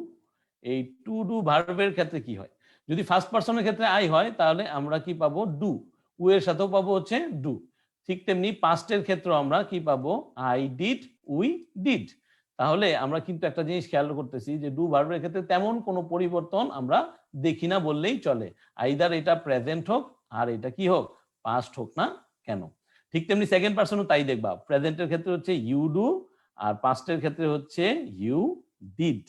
এই টু ডু ভার্বের ক্ষেত্রে কি হয়? যদি ফার্স্ট পারসনের ক্ষেত্রে আই হয় তাহলে আমরা কি পাবো? ডু। উ এর সাথেও পাবো হচ্ছে ডু। ঠিক তেমনি পাস্টের ক্ষেত্রে আমরা কি পাবো? I did, we did. তাহলে আমরা কিন্তু একটা জিনিস খেয়াল করতেছি যে ডু ভার্বের ক্ষেত্রে তেমন কোনো পরিবর্তন আমরা দেখি না বললেই চলে, আইদার এটা প্রেজেন্ট হোক আর এটা কি হোক, পাস্ট হোক না কেন। ঠিক তেমনি সেকেন্ড পারসনও তাই দেখবা, প্রেজেন্টের ক্ষেত্রে হচ্ছে ইউ ডু আর পাস্টের ক্ষেত্রে হচ্ছে you did.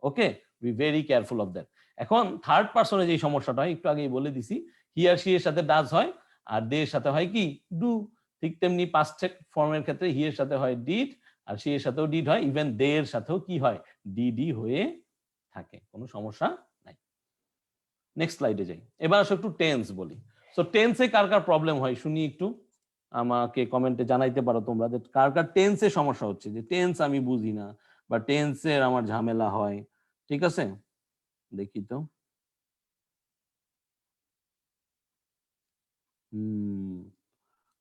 Okay, be very careful of that. এখন থার্ড পারসনে যে সমস্যাটা হয় একটু আগেই বলে দিছি, হি আর সি এর সাথে ডাজ হয় আর দে এর সাথে হয় কি ডু। ঠিক তেমনি পাস্ট ফর্মের ক্ষেত্রে হি এর সাথে হয় ডিড আর সি এর সাথেও ডিড হয়, ইভেন দে এর সাথেও কি হয়, ডিডি হয়ে থাকে, কোনো সমস্যা নাই। নেক্সট স্লাইডে যাই। এবার আসো একটু টেন্স বলি। সো টেন্সে কার কার প্রবলেম হয় শুনি একটু, আমাকে কমেন্টে জানাইতে পারো তোমরা যে কার কার টেন্সে সমস্যা হচ্ছে, যে টেন্স আমি বুঝি না বা টেন্সের আমার ঝামেলা হয়। ঠিক আছে, দেখি তো।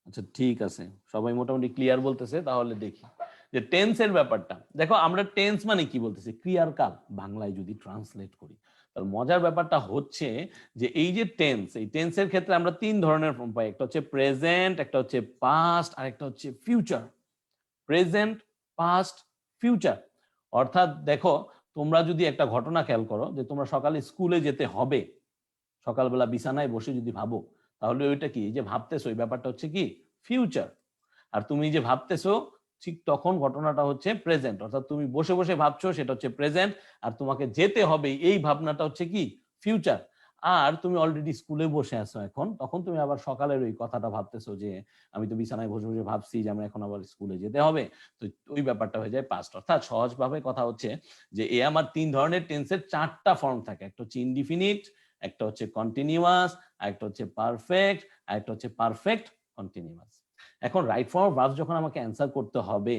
আচ্ছা ঠিক আছে, সবাই মোটামুটি ক্লিয়ার বলতেছে, তাহলে দেখি যে টেন্সের ব্যাপারটা। দেখো আমরা টেন্স মানে কি বলতেছি, ক্রিয়ার কাল বাংলায় যদি ট্রান্সলেট করি। তার মজার ব্যাপারটা হচ্ছে যে এই যে টেন্স, এই টেন্সের ক্ষেত্রে আমরা তিন ধরনের ফর্ম পাই, একটা হচ্ছে প্রেজেন্ট, একটা হচ্ছে পাস্ট আর একটা হচ্ছে ফিউচার। Present, past, future. অর্থাৎ দেখো তোমরা যদি একটা ঘটনা খেয়াল করো, যে তোমরা সকালে স্কুলে যেতে হবে, সকালবেলা বিছানায় বসে যদি ভাবো, তাহলে ওইটা কি যে ভাবতেছো, ওই ব্যাপারটা হচ্ছে কি ফিউচার। আর তুমি যে ভাবতেছো ঠিক তখন ঘটনাটা হচ্ছে প্রেজেন্ট, অর্থাৎ তুমি বসে বসে ভাবছো সেটা হচ্ছে প্রেজেন্ট, আর তোমাকে যেতে হবে এই ভাবনাটা হচ্ছে কি ফিউচার। আর তুমি অলরেডি স্কুলে বসে আছো এখন, তখন তুমি আবার সকালের ওই কথাটা ভাবতেছো যে আমি তো বিছানায় বসে বসে ভাবছি যে আমরা এখন আবার স্কুলে যেতে হবে, তো ওই ব্যাপারটা হয়ে যায় পাস্ট। অর্থাৎ সহজভাবে কথা হচ্ছে যে এ আমার তিন ধরনের টেন্সের চারটা ফর্ম থাকে, একটা হচ্ছে ইনডিফিনিট, একটা হচ্ছে কন্টিনিউয়াস, আর একটা হচ্ছে পারফেক্ট, আর একটা হচ্ছে পারফেক্ট কন্টিনিউয়াস। এখন রাইট ফর্ম অফ ভার্বস যখন আমাকে অ্যান্সার করতে হবে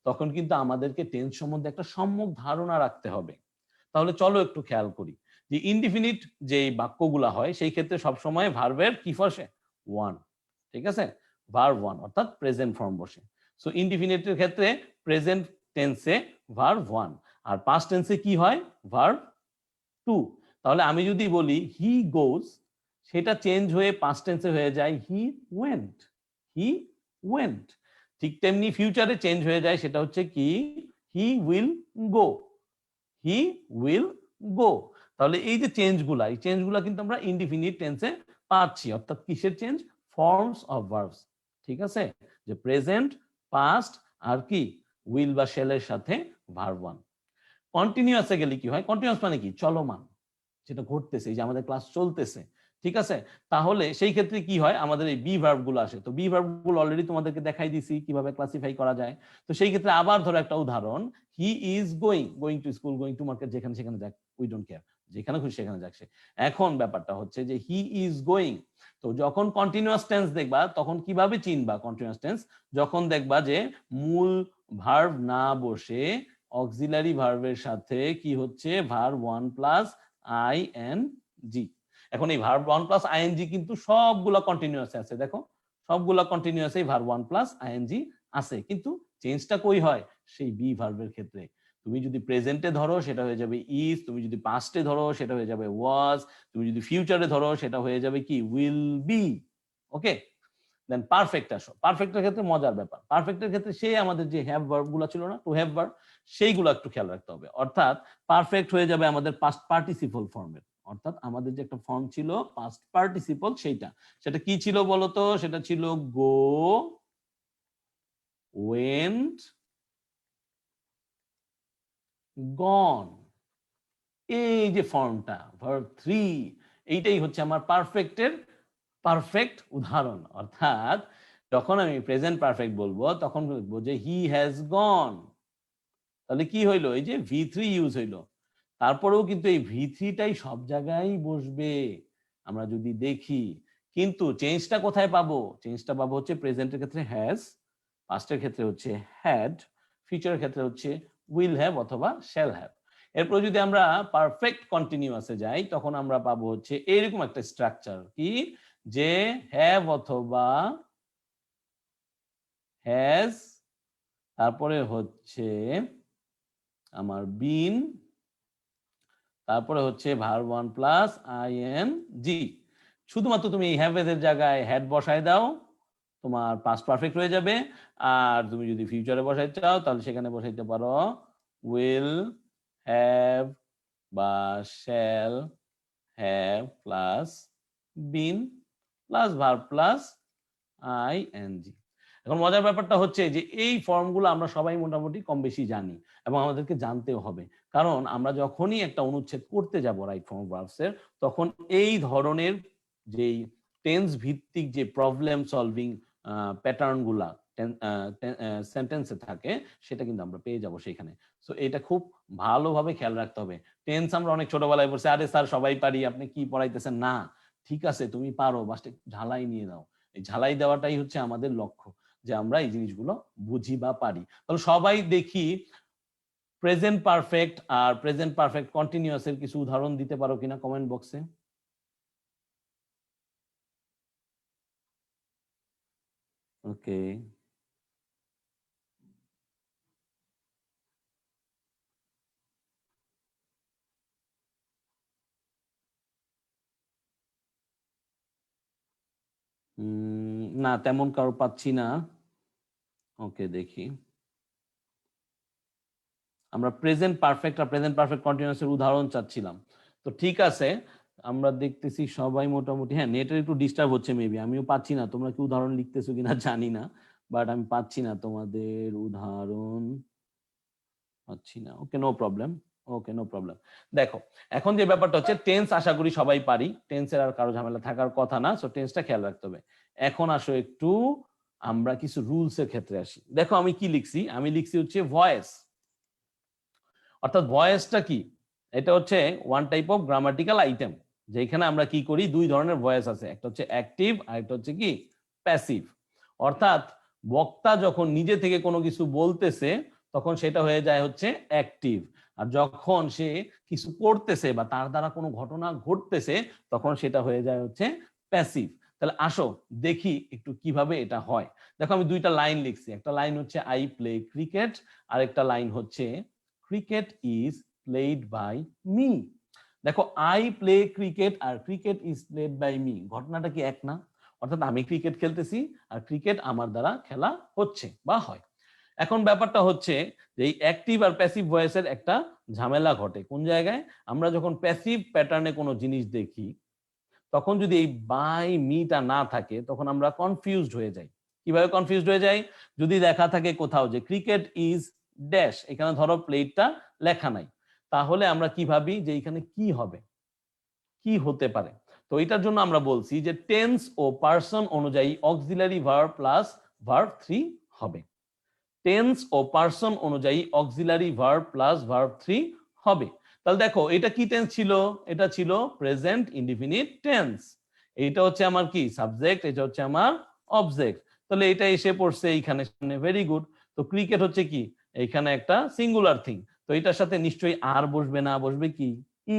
তখন কিন্তু আমাদেরকে টেন্স সম্বন্ধে একটা সম্যক ধারণা রাখতে হবে। তাহলে চলো একটু খেয়াল করি যে ইনডিফিনিট যে বাক্যগুলা হয় সেই ক্ষেত্রে সবসময় ভার্বের কি বসে, ওয়ান। ঠিক আছে, ভার্ব ওয়ান অর্থাৎ প্রেজেন্ট ফর্ম বসে। সো ইনডিফিনিটের ক্ষেত্রে প্রেজেন্ট টেন্সে ভার্ব ওয়ান, আর পাস্ট টেন্সে কি হয়, ভার্ব টু। তাহলে আমি যদি বলি হি গোজ, সেটা চেঞ্জ হয়ে পাস্ট টেন্সে হয়ে যায় হি ওয়েন্ট, হি ওয়েন্ট। ঠিক তেমনি ফিউচারে চেঞ্জ হয়ে যায়, সেটা হচ্ছে কি he will go, he will go. তাহলে এই যে চেঞ্জগুলা, এই চেঞ্জগুলা কিন্তু আমরা ইনডিফিনিট টেন্সে পাচ্ছি। অর্থাৎ কিসের চেঞ্জ, ফর্মস অফ ভার্বস। ঠিক আছে, যে প্রেজেন্ট, পাস্ট আর কি উইল বা শেলের সাথে ভার্ব ওয়ান। কন্টিনিউয়াসে গেলে কি হয়, কন্টিনিউয়াস মানে কি, চলমান, যেটা ঘটতেছে, এই যে আমাদের ক্লাস চলতেছে। ঠিক আছে, তাহলে সেই ক্ষেত্রে কি হয়, আমাদের এই বি ভার্ব গুলো আসে। তো বি ভার্ব গুলো অলরেডি তোমাদেরকে দেখাই দিছি কিভাবে ক্লাসিফাই করা যায়। তো সেই ক্ষেত্রে আবার ধরো একটা উদাহরণ, he is going, going to school, going to market, যেখানে সেখানে যাক, উই ডোন্ট কেয়ার, যেখানে খুশি সেখানে যাক সে। এখন ব্যাপারটা হচ্ছে যে হি ইজ গোয়িং, তো যখন কন্টিনিউয়াস টেন্স দেখবা তখন কিভাবে চিনবা কন্টিনিউয়াস টেন্স, যখন দেখবা যে মূল ভার্ব না বসে অক্সিলারি ভার্বের সাথে কি হচ্ছে, ভার্ব ওয়ান প্লাস আইএনজি। এখন এই ভার্ব ওয়ান প্লাস আইএনজি কিন্তু সবগুলা কন্টিনিউয়াসে আছে, দেখো সবগুলা কন্টিনিউয়াসে ভার্ব ওয়ান প্লাস আইএনজি আছে, কিন্তু চেঞ্জটা কই হয়, সেই বি ভার্বের ক্ষেত্রে। তুমি যদি প্রেজেন্টে ধরো সেটা হয়ে যাবে ইজ, তুমি যদি পাস্টে ধরো সেটা হয়ে যাবে ওয়াজ, তুমি যদি ফিউচারে ধরো সেটা হয়ে যাবে কি will be. Okay, then perfect আসো। পারফেক্টের ক্ষেত্রে মজার ব্যাপার, পারফেক্টের ক্ষেত্রে সেই আমাদের যে হ্যাভ ভার্ব গুলো ছিল না, টু হ্যাভ ভার্ব, সেইগুলো একটু খেয়াল রাখতে হবে। অর্থাৎ পারফেক্ট হয়ে যাবে আমাদের পাস্ট পার্টিসিপল ফর্মের। অর্থাৎ আমাদের যে একটা ফর্ম ছিল পাস্ট পার্টিসিপল, সেটা কি ছিল বলতো, সেটা ছিল গো, ওয়েন্ট, গন। এই যে ফর্মটা ভার্ব থ্রি, এইটাই হচ্ছে আমার পারফেক্টের পারফেক্ট উদাহরণ। অর্থাৎ যখন আমি প্রেজেন্ট পারফেক্ট বলবো তখন বলবো যে হি হ্যাজ গন, তাহলে কি হইলো, এই যে ভি থ্রি ইউজ হইলো। তারপরেও কিন্তু এই ভি থ্রিটাই সব জায়গায় বসবে আমরা যদি দেখি, কিন্তু চেঞ্জটা কোথায় পাবো, চেঞ্জটা পাবো হচ্ছে প্রেজেন্টের ক্ষেত্রে হ্যাজ, পাস্টের ক্ষেত্রে হচ্ছে হ্যাড, ফিউচারের ক্ষেত্রে হচ্ছে উইল হ্যাভ অথবা শ্যাল হ্যাভ। এরপর যদি আমরা পারফেক্ট কন্টিনিউয়াসে যাই তখন আমরা পাবো হচ্ছে এইরকম একটা স্ট্রাকচার, কি যে হ্যাভ অথবা হ্যাজ, তারপরে হচ্ছে আমার বিন, তারপরে হচ্ছে ভার্ব ওয়ান প্লাস আইএনজি। শুধুমাত্র তুমি এই হ্যাভ এর জায়গায় হ্যাড বসায় দাও, তোমার পাস্ট পারফেক্ট হয়ে যাবে। আর তুমি যদি ফিউচারে বসাইতে চাও তাহলে সেখানে বসাইতে পারো উইল হ্যাভ বা shall have plus been plus verb plus ING. এখন মজার ব্যাপারটা হচ্ছে যে এই ফর্মগুলো আমরা সবাই মোটামুটি কম বেশি জানি এবং আমাদেরকে জানতেও হবে, কারণ আমরা যখনই একটা অনুচ্ছেদ করতে যাব রাইট ফর্ম ভার্বস এর, তখন এই ধরনের যেই টেন্স ভিত্তিক যে প্রবলেম সলভিং প্যাটার্ন গুলা সেন্টেন্সে থাকে সেটা কিন্তু আমরা পেয়ে যাব সেখানে। সো এটা খুব ভালোভাবে খেয়াল রাখতে হবে। টেন্স আমরা অনেক ছোটবেলায় পড়ছি, আরে স্যার সবাই পারি, আপনি কি পড়াইতেছেন, না ঠিক আছে তুমি পারো, বাস ঝালাই নিয়ে দাও। এই ঝালাই দেওয়াটাই হচ্ছে আমাদের লক্ষ্য, যে আমরা এই জিনিসগুলো বুঝি বা পারি। তাহলে সবাই দেখি প্রেজেন্ট পারফেক্ট আর প্রেজেন্ট পারফেক্ট কন্টিনিউয়াস এর কিছু উদাহরণ দিতে পারো কিনা কমেন্ট বক্সে। ওকে, না তেমন কারো পাচ্ছি না। ওকে, দেখি আমরা প্রেজেন্ট পারফেক্ট আর প্রেজেন্ট পারফেক্ট কন্টিনিউয়াস এর উদাহরণ চাচ্ছিলাম। তো ঠিক আছে, আমরা দেখতেছি সবাই মোটামুটি, হ্যাঁ নেটের একটু ডিস্টার্ব হচ্ছে মেবি, আমিও পাচ্ছি না, তোমরা কি উদাহরণ লিখতেছো কিনা জানি না, বাট আমি পাচ্ছি না তোমাদের উদাহরণ, পাচ্ছি না। ওকে, নো প্রবলেম। ওকে, নো প্রবলেম। দেখো এখন যে ব্যাপারটা হচ্ছে টেন্স, আশা করি সবাই পারি, টেন্সের আর কারো ঝামেলা থাকার কথা না, সো টেন্সটা খেয়াল রাখতে হবে। এখন আসো একটু আমরা কিছু রুলস এর ক্ষেত্রে আসি। দেখো আমি কি লিখছি, আমি লিখছি হচ্ছে ভয়েস। অর্থাৎ ভয়েসটা কি, এটা হচ্ছে one type of grammatical item, যেখানে আমরা কি করি, দুই ধরনের ভয়েস আছে, একটা হচ্ছে অ্যাক্টিভ আর একটা হচ্ছে কি প্যাসিভ। অর্থাৎ বক্তা যখন নিজে থেকে কোনো কিছু বলতেছে তখন সেটা হয়ে যায় হচ্ছে অ্যাক্টিভ, আর যখন সে কিছু করতেছে বা তার দ্বারা কোনো ঘটনা ঘটতেছে তখন সেটা হয়ে যায় হচ্ছে প্যাসিভ। তাহলে আসো দেখি একটু কিভাবে এটা হয়। দেখো আমি দুইটা লাইন লিখছি, একটা লাইন হচ্ছে আই প্লে ক্রিকেট, আর একটা লাইন হচ্ছে cricket is played by me. দেখো আই প্লে ক্রিকেট আর cricket is played by me, ঘটনাটা কি এক না? অর্থাৎ আমি ক্রিকেট খেলতেছি আর ক্রিকেট আমার দ্বারা খেলা হচ্ছে বা হয়। এখন ব্যাপারটা হচ্ছে যে এই অ্যাক্টিভ আর প্যাসিভ ভয়েসের একটা ঝামেলা ঘটে কোন জায়গায়, আমরা যখন প্যাসিভ প্যাটার্নে কোনো জিনিস দেখি তখন যদি এই বাই মিটা না থাকে তখন আমরা কনফিউজড হয়ে যাই। কিভাবে কনফিউজড হয়ে যাই? যদি লেখা থাকে কোথাও যে ক্রিকেট ইজ ড্যাশ, এখানে ধরো প্লেটটা লেখা নাই, তাহলে আমরা কি ভাবি যে এখানে কি হবে, কি হতে পারে। তো এটার জন্য আমরা বলছি যে টেন্স ও পার্সন অনুযায়ী অক্সিলারি ভার্ব প্লাস ভার্ব 3 হবে। টেন্স ও পার্সন অনুযায়ী অক্সিলারি ভার্ব প্লাস ভার্ব 3 হবে। তাহলে দেখো এটা কি টেন্স ছিল, এটা ছিল প্রেজেন্ট ইনডিফিনিট টেন্স। এইটা হচ্ছে আমার কি সাবজেক্ট, এটা হচ্ছে আমার অবজেক্ট। তাহলে এটা এসে পড়ছে এইখানে সামনে, ভেরি গুড। তো ক্রিকেট হচ্ছে কি এইখানে একটা সিঙ্গুলার থিং, তো এটার সাথে নিশ্চয়ই আর বসবে না, বসবে কি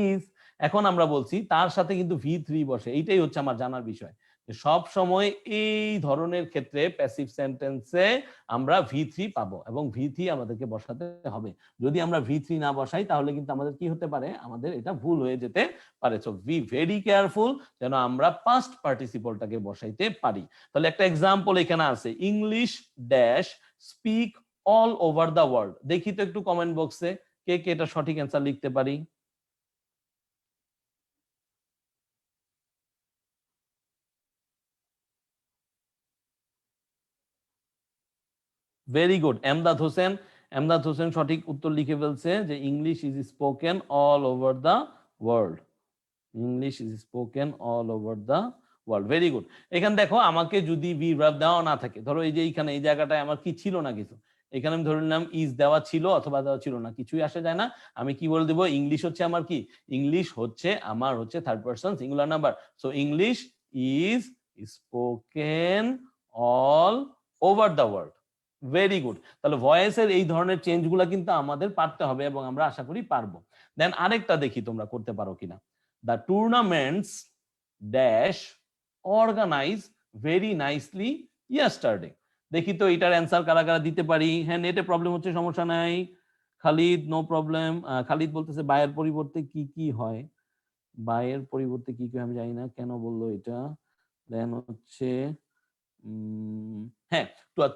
ইজ। এখন আমরা বলছি তার সাথে কিন্তু V3 বসে, এইটাই হচ্ছে আমার জানার বিষয়, সব সময় এই ধরনের ক্ষেত্রে প্যাসিভ সেন্টেন্সে আমরা V3 পাবো এবং V3 আমাদেরকে বসাতে হবে। যদি আমরা V3 না বসাই তাহলে কিন্তু আমাদের কি হতে পারে, আমাদের এটা ভুল হয়ে যেতে পারে। সো বি ভেরি কেয়ারফুল যেন আমরা পাস্ট পার্টিসিপলটাকে বসাইতে পারি। তাহলে একটা এক্সাম্পল এখানে আছে, English dash speak all over the world. দেখি তো একটু কমেন্ট বক্সে কে কে এটা সঠিক অ্যান্সার লিখতে পারি। Very good, Emdad Hossain. এমদাদ হোসেন সঠিক উত্তর লিখে ফেলছে যে English is spoken all over the world. English is spoken all over the world, very good. এখানে দেখো আমাকে যদি ভি ভার্ব দেওয়া না থাকে, ধরো এই যে এইখানে এই জায়গাটায় আমার কি ছিল না কিছু, এখানে আমি ধরে নিলাম ইজ দেওয়া ছিল অথবা দেওয়া ছিল না, কিছুই আসে যায় না। আমি কি বলে দেবো, ইংলিশ হচ্ছে আমার কি, ইংলিশ হচ্ছে আমার হচ্ছে third person singular number, so English is spoken all over the world. Very good. তাহলে ভয়েসের এই ধরনের চেঞ্জগুলো কিন্তু আমাদের পারতে হবে এবং আমরা আশা করি পারবো। দেন আরেকটা দেখি তোমরা করতে পারো কিনা, the tournaments dash organize very nicely yesterday। দেখি তো এটার অ্যান্সার কারা কারা দিতে পারি। হ্যাঁ নেটে প্রবলেম হচ্ছে, সমস্যা নাই। Khalid no problem. খালিদ বলতেছে বায়ের পরিবর্তে কি কি হয়, বায়ের পরিবর্তে কি কি আমি জানি না কেন বললো এটা। দেন হচ্ছে হ্যাঁ,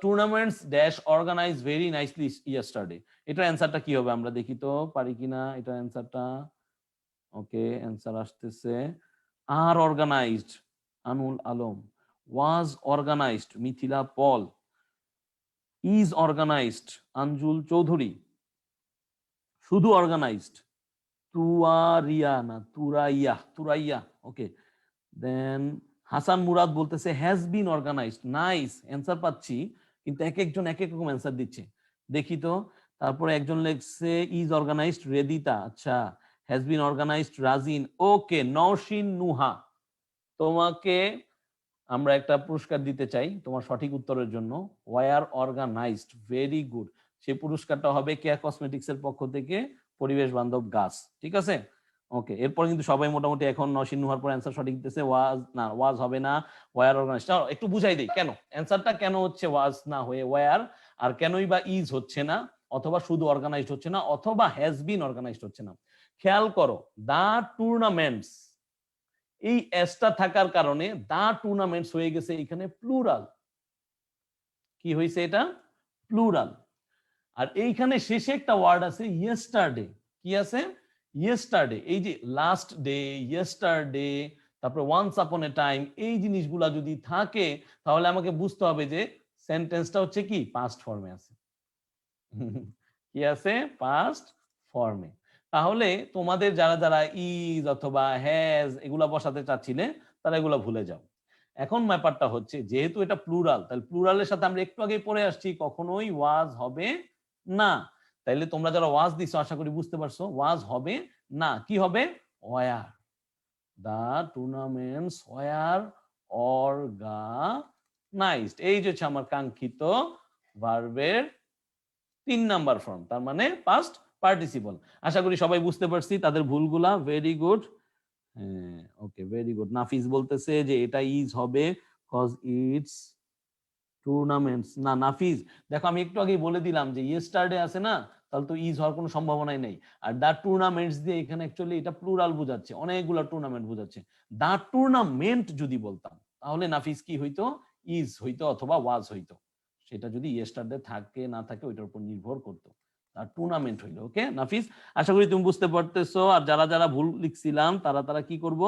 tournaments dash organise very nicely yesterday, এটার অ্যান্সারটা কি হবে আমরা দেখি তো পারি কিনা এটার অ্যান্সারটা। ওকে, অ্যান্সার আসতেছে আর organized Anul Alam, was organized Mithila Paul, is organized Anjul Chowdhury, শুধু অর্গানাইজড তুয়ারিয়া না তুরাইয়া তুরাইয়া। ওকে, দেন হাসান মুরাদ বলতেছে has been organised. Nice, answer পাচ্ছি কিন্তু এক একজন এক এক রকম অ্যান্সার দিচ্ছে, দেখি তো। তারপরে একজন লিখছে ইজ অর্গানাইজড রেদিতা, আচ্ছা হ্যাজ বিন অর্গানাইজড রাজিন। ওকে, নওশিন নুহা, তোমাকে আমরা একটা পুরস্কার দিতে চাই তোমার সঠিক উত্তরের জন্য, ওয়ার অর্গানাইজড, ভেরি গুড। সেই পুরস্কারটা হবে কেয়া কসমেটিক্স এর পক্ষ থেকে পরিবেশ বান্ধব গাছ, ঠিক আছে। ওকে, এরপর কিন্তু সবাই মোটামুটি এখন নওশিন নুহার পর অ্যান্সার সঠিক দিতেছে, ওয়াজ না, ওয়াজ হবে না, ওয়ার অর্গানাইজড। একটু বুঝাই দেই কেন অ্যান্সারটা কেন হচ্ছে ওয়াজ না হয়ে ওয়ার, আর কেনই বা ইজ হচ্ছে না, অথবা শুধু অর্গানাইজড হচ্ছে না, অথবা হ্যাজ বিন অর্গানাইজড হচ্ছে না। খেয়াল করো, দা টুর্নামেন্টস, এই এসটা থাকার কারণে দা টুর্নামেন্টস হয়ে গেছে এখানে প্লুরাল। কি হয়েছে এটা, প্লুরাল। আর এইখানে শেষে একটা ওয়ার্ড আছে ইয়েস্টারডে, কি আছে ইয়েস্টারডে, এই যে লাস্ট ডে, ইয়েস্টারডে, তারপরে ওয়ান্স আপন এ টাইম, এই জিনিসগুলা যদি থাকে তাহলে আমাকে বুঝতে হবে যে সেন্টেন্সটা হচ্ছে কি পাস্ট ফর্মে আছে। কি আছে, পাস্ট ফর্মে। তাহলে তোমাদের যারা যারা ইজ অথবা হ্যাজ এগুলা বসাতে চাচ্ছিলে তারা এগুলা ভুলে যাও। এখন ব্যাপারটা হচ্ছে যেহেতু এটা প্লুরাল, তাহলে প্লুরালের সাথে আমরা একটু আগে পড়ে আসছি কখনোই ওয়াজ হবে না। তাইলে তোমরা যারা ওয়াজ দিছো আশা করি বুঝতে পারছো ওয়াজ হবে না, কি হবে? Were. The tournaments were organised. এই যে হচ্ছে আমার কাঙ্ক্ষিত ভার্বের 3 নাম্বার ফর্ম, তার মানে পাস্ট পার্টিসিপল। আশা করি সবাই বুঝতে পারছি তাদের ভুলগুলা। Very good. হ্যাঁ, ওকে, ভেরি গুড। নাফিস বলতেছে যে এটা ইজ হবে কজ ইটস টুর্নামেন্টস। না নাফিস, দেখো আমি একটু আগেই বলে দিলাম যে ইয়েস্টারডে আছে না, তাহলে তো ইজ হওয়ার কোনো সম্ভাবনাই নেই। আর দা টুর্নামেন্টস দিয়ে এখানে অ্যাকচুয়ালি এটা প্লুরাল বোঝাচ্ছে, অনেকগুলো টুর্নামেন্ট বোঝাচ্ছে। দা টুর্নামেন্ট যদি বলতাম তাহলে নাফিস কি হইতো? ইজ হইতো অথবা ওয়াজ হইতো। সেটা যদি ইয়েস্টারডে থাকে না থাকে ওইটার উপর নির্ভর করতো। আর টুর্নামেন্ট হইলো। ওকে নাফিস, আশা করি তুমি বুঝতে পারতেছো। আর যারা যারা ভুল লিখছিলাম তারা তারা কি করব?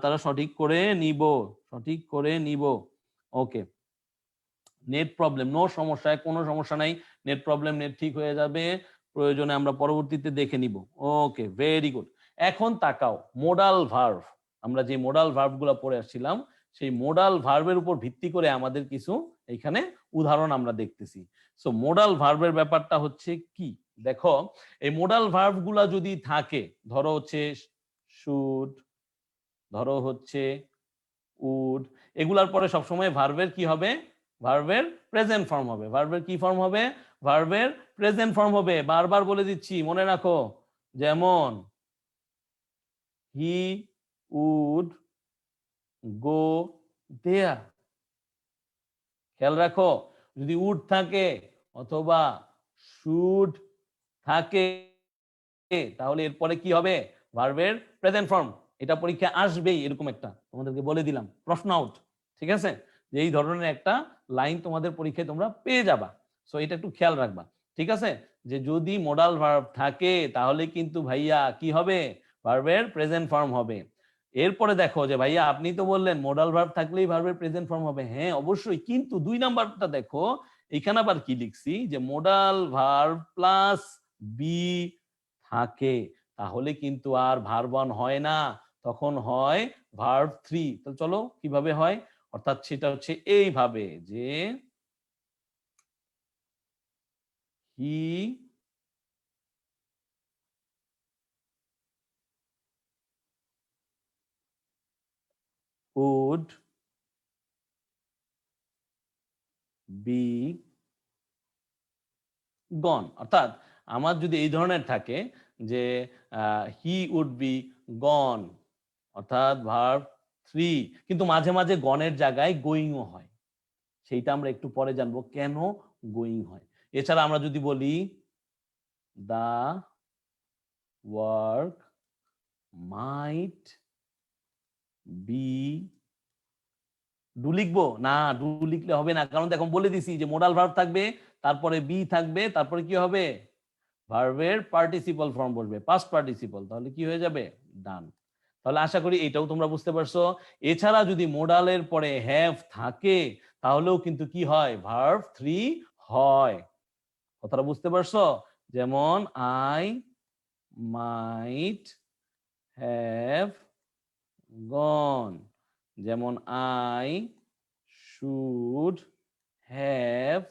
তারা সঠিক করে নিব, সঠিক করে নিব। ওকে, নেট প্রবলেম, নো সমস্যা, কোনো সমস্যা নাই। নেট প্রবলেম, নেট ঠিক হয়ে যাবে, প্রয়োজনে আমরা পরবর্তীতে দেখে নিব। ওকে, ভেরি গুড। এখন তাকাও মোডাল ভার্ব। আমরা যে মোডাল ভার্বগুলো পড়ে আসছিলাম সেই মোডাল ভার্বের উপর ভিত্তি করে আমাদের কিছু এখানে উদাহরণ আমরা দেখতেছি। সো মোডাল ভার্বের ব্যাপারটা হচ্ছে কি দেখো, এই মোডাল ভার্বগুলা যদি থাকে, ধরো হচ্ছে শুড, ধরো হচ্ছে উড, এগুলার পরে সবসময় ভার্বের কি হবে? ভার্বের প্রেজেন্ট ফর্ম হবে। ভার্বের কি ফর্ম হবে? ভার্বের প্রেজেন্ট ফর্ম হবে। বারবার বলে দিচ্ছি, মনে রাখো। যেমন হি উড গো দেয়ার। খেয়াল রাখো, যদি উড থাকে অথবা শুড থাকে তাহলে এরপরে কি হবে? ভার্বের প্রেজেন্ট ফর্ম। এটা পরীক্ষা আসবেই, এরকম একটা তোমাদেরকে বলে দিলাম, প্রশ্ন আউট। ঠিক আছে, যে এই ধরনের একটা লাইন তোমাদের পরীক্ষায় তোমরা পেয়ে যাবা। সো এটা একটু খেয়াল রাখবা। ঠিক আছে, যে যদি মোডাল ভার্ব থাকে তাহলে কিন্তু ভাইয়া কি হবে? ভার্বের প্রেজেন্ট ফর্ম হবে। এরপরে দেখো যে ভাইয়া আপনি তো বললেন মোডাল ভার্ব থাকলেই ভার্বের প্রেজেন্ট ফর্ম হবে। হ্যাঁ অবশ্যই, কিন্তু 2 নাম্বারটা দেখো, এখানে আবার কি লিখছি যে মোডাল ভার্ব প্লাস বি থাকে, তাহলে কিন্তু আর ভার্ব 1 হয় না, তখন হয় ভার্ব 3। তো চলো কিভাবে হয়, অর্থাৎ সেটা হচ্ছে এইভাবে যে হি উড বি গন। অর্থাৎ আমার যদি এই ধরনের থাকে যে হি উড বি গন, অর্থাৎ ভার্ব 3, কিন্তু মাঝে মাঝে গনের জায়গায় গোয়িংও হয়। সেইটা আমরা একটু পরে জানবো কেন গোয়িং হয়। এছাড়া আমরা যদি বলি the work might be, do লিখবো না? ডু লিখলে হবে না, কারণ দেখো বলে দিছি যে মোডাল ভার্ব থাকবে, তারপরে বি থাকবে, তারপরে কি হবে? ভার্বের পার্টিসিপল ফর্ম বসবে, পাস্ট পার্টিসিপল, তাহলে কি হয়ে যাবে? ডান। তাহলে আশা করি এটাও তোমরা বুঝতে পারছো। এছাড়া যদি মোডালের পরে হ্যাভ থাকে তাহলেও কিন্তু কি হয়? ভার্ব 3 হয়। কথাটা বুঝতে পারছো? যেমন আই মাইট হ্যাভ গন, যেমন আই শুড হ্যাভ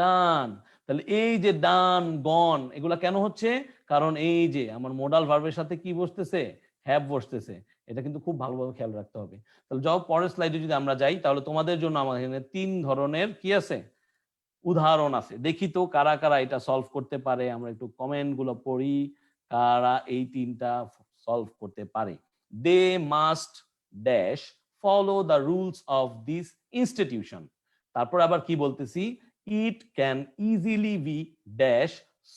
ডান। তাহলে এই যে ডান গন এগুলা কেন হচ্ছে? কারণ এই যে আমার মোডাল ভার্বের সাথে কি বসতেছে? হ্যাভ বসতেছে। এটা কিন্তু খুব ভালোভাবে খেয়াল রাখতে হবে। তাহলে যাও পরের স্লাইডে যদি আমরা যাই, তাহলে তোমাদের জন্য আমার এখানে 3 ধরনের কি আছে? উদাহরণ আছে। দেখি তো কারা কারা এটা সলভ করতে পারে। আমরা একটু কমেন্ট গুলো পড়ি, কারা এই 3টা সলভ করতে পারে। They must dash follow the rules of this institution. তারপর আবার কি বলতেছি? It can easily be dash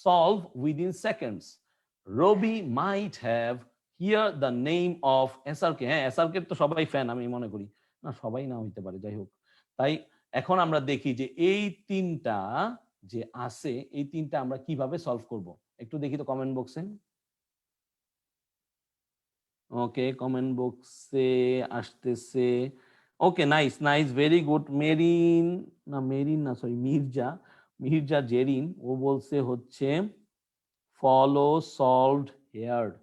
solve within seconds. Ravi might have here the name of SRK. হ্যাঁ, এসআরকে তো সবাই ফ্যান আমি মনে করি, না সবাই না হইতে পারে, যাই হোক। তাই এখন আমরা দেখি যে এই 3টা যে আছে, এই 3টা আমরা কিভাবে সলভ করব। একটু দেখি তো কমেন্ট বক্সে। ওকে, কমেন্ট বক্সে আসতেছে। Okay, nice nice, very good. Merin, না মেরিন না, সরি মির্জা জেরিন, ও বলছে হচ্ছে follow solved heard,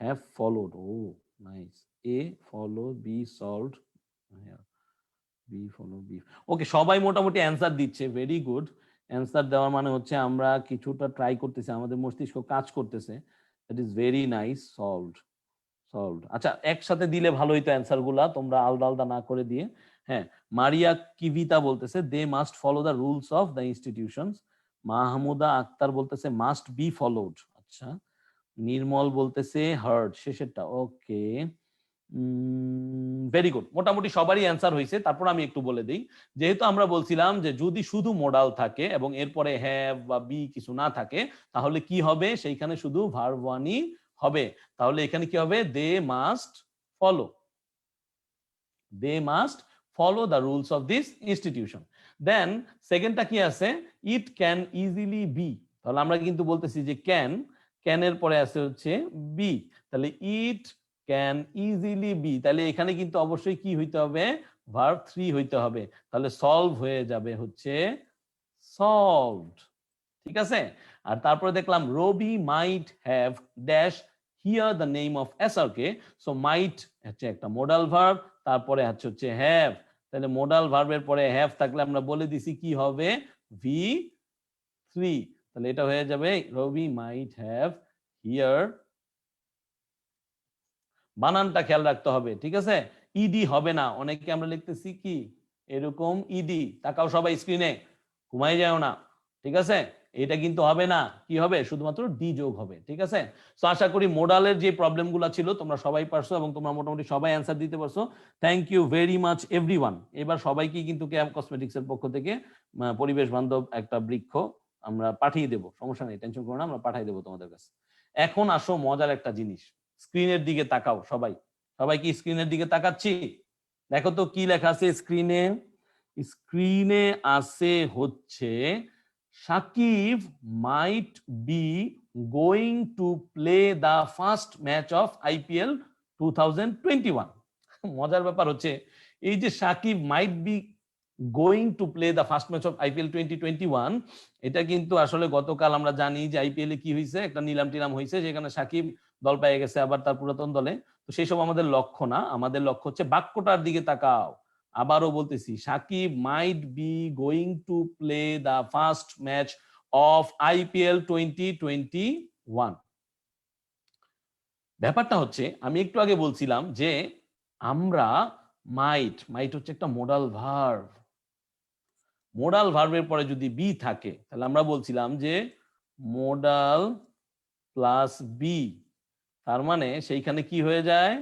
have followed. Oh, nice. A follow, B solved, B follow B. Okay, সবাই মোটামুটি অ্যান্সার দিচ্ছে, ভেরি গুড। অ্যান্সার দেওয়ার মানে হচ্ছে আমরা কিছুটা ট্রাই করতেছি, আমাদের মস্তিষ্ক কাজ করতেছে। That is very nice. Solved, solved. আচ্ছা, একসাথে দিলে ভালো হইতো অ্যান্সার গুলা, তোমরা আলাদা আলাদা না করে দিয়ে। হ্যাঁ, মারিয়া কিভিতা বলতেছে they must follow the rules of the institutions. Mahmuda Akter বলতেছে মাস্ট বি ফলোড। আচ্ছা, নির্মল বলতেছে হার্ড, শেষেরটা। Okay, very good. মোটামুটি সবারই অ্যান্সার হয়েছে। তারপর আমি একটু বলে দিই, যেহেতু আমরা বলছিলাম যে যদি শুধু মোডাল থাকে এবং এরপরে হ্যাভ বা বি কিছু না থাকে, তাহলে কি হবে, সেইখানে শুধু ভার্ব ওয়ানই হবে। তাহলে এখানে কি হবে, they must follow, they must follow the rules of this institution. Then সেকেন্ডটা কি আছে, ইট ক্যান ইজিলি বি। তাহলে আমরা কিন্তু বলতেছি যে ক্যান, ক্যানের পরে আছে হচ্ছে বি, তাহলে ইট ক্যান ইজিলি বি। তাহলে এখানে কিন্তু অবশ্যই কি হইতে হবে, ভার্ব 3 হইতে হবে। তাহলে সলভ হয়ে যাবে হচ্ছে সলভড। ঠিক আছে। আর তারপরে দেখলাম Robi might have dash here the name of SRK. So might হচ্ছে একটা মোডাল ভার্ব, তারপরে হচ্ছে হ্যাভ। তাহলে মোডাল ভার্বের পরে হ্যাভ থাকলে আমরা বলে দিছি কি হবে, ভি 3। তাহলে এটা হয়ে যাবে রবি মাইট হ্যাভ হিয়ার। বানানটা খেয়াল রাখতে হবে, ঠিক আছে। ইডি হবে না, অনেকে আমরা লিখতেছি কি এরকম ইডি। তাকাও সবাই স্ক্রিনে, ঘুমাই যাও না, ঠিক আছে। এটা কিন্তু হবে না, কি হবে, শুধুমাত্র ডি যোগ হবে, ঠিক আছে। তো আশা করি মোডালের যে প্রবলেমগুলো ছিল তোমরা সবাই পারছো এবং তোমরা মোটামুটি সবাই অ্যান্সার দিতে পারছো। Thank you very much everyone. এবার সবাইকে কিন্তু ক্যাম্প কসমেটিক্স এর পক্ষ থেকে পরিবেশ বান্ধব একটা বৃক্ষ আমরা পাঠিয়ে দেবো, সমস্যা নেই, টেনশন করো না, আমরা পাঠিয়ে দেবো তোমাদের কাছে। এখন আসো মজার একটা জিনিস, স্ক্রিনের দিকে তাকাও সবাই। সবাই কি স্ক্রিনের দিকে তাকাচ্ছি? দেখো তো কি লেখা আছে স্ক্রিনে। স্ক্রিনে আছে হচ্ছে Shakib might be going to play the first match of IPL 2021। মজার ব্যাপার হচ্ছে এই যে Shakib might be going to play the first match of IPL 2021, এটা কিন্তু আসলে গতকাল আমরা জানি যে আইপিএল এ কি হয়েছে, একটা নিলাম টিলাম হয়েছে, যেখানে সাকিব দল পেয়ে গেছে আবার তার পুরাতন দলে। তো সেই সব আমাদের লক্ষ্য না, আমাদের লক্ষ্য হচ্ছে বাক্যটার দিকে তাকাও। আবারও বলতেছি, Shakib might be going to play the first match of IPL 2021। ব্যাপারটা হচ্ছে আমি একটু আগে বলছিলাম যে আমরা মাইট, মাইট হচ্ছে একটা মোডাল ভার্ব। মোডাল ভার্বের পরে যদি বি থাকে তাহলে আমরা বলছিলাম যে মোডাল প্লাস বি, তার মানে সেইখানে কি হয়ে যায়,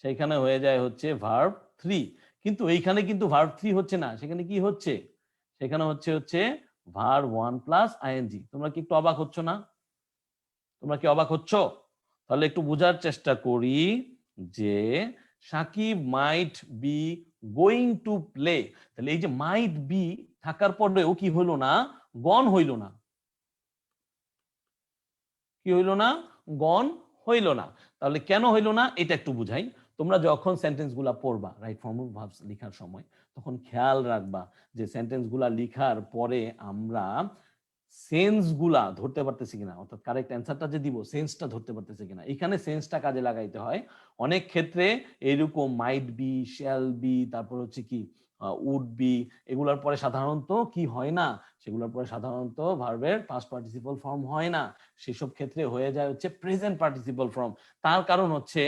সেইখানে হয়ে যায় হচ্ছে ভার্ব 3। কিন্তু এইখানে কিন্তু ভার্ব 3 হচ্ছে না, সেখানে কি হচ্ছে, সেখানে হচ্ছে ভার্ব 1 প্লাস আইএনজি। তোমরা কি একটু অবাক হচ্ছ না? তোমরা কি অবাক হচ্ছ? তাহলে একটু বোঝার চেষ্টা করি যে Shakib might be going to play, তাহলে এই যে মাইট বি থাকার পরেও কি হইল না, গন হইল না। কি হইল না, গন হইল না। তাহলে কেন হইল না এটা একটু বুঝাই। তোমরা যখন সেন্টেন্স গুলা পড়বা রাইট ফর্ম অফ ভার্বস লেখার সময়, তখন খেয়াল রাখবা যে সেন্টেন্স গুলা লিখার পরে আমরা সেন্স গুলা ধরতে পারতেছি কিনা, অর্থাৎ কারেক্ট অ্যান্সারটা যে দিব সেন্সটা ধরতে পারতেছি কিনা। এখানে সেন্সটা কাজে লাগাইতে হয়। অনেক ক্ষেত্রে এরকম মাইট বি, শ্যাল বি, তারপর হচ্ছে কি উড বি, এগুলোর পরে সাধারণত কি হয় না, সেগুলোর পরে সাধারণত ভার্বের পাস্ট পার্টিসিপল ফর্ম হয় না, সেসব ক্ষেত্রে হয়ে যায় হচ্ছে প্রেজেন্ট পার্টিসিপল ফর্ম। তার কারণ হচ্ছে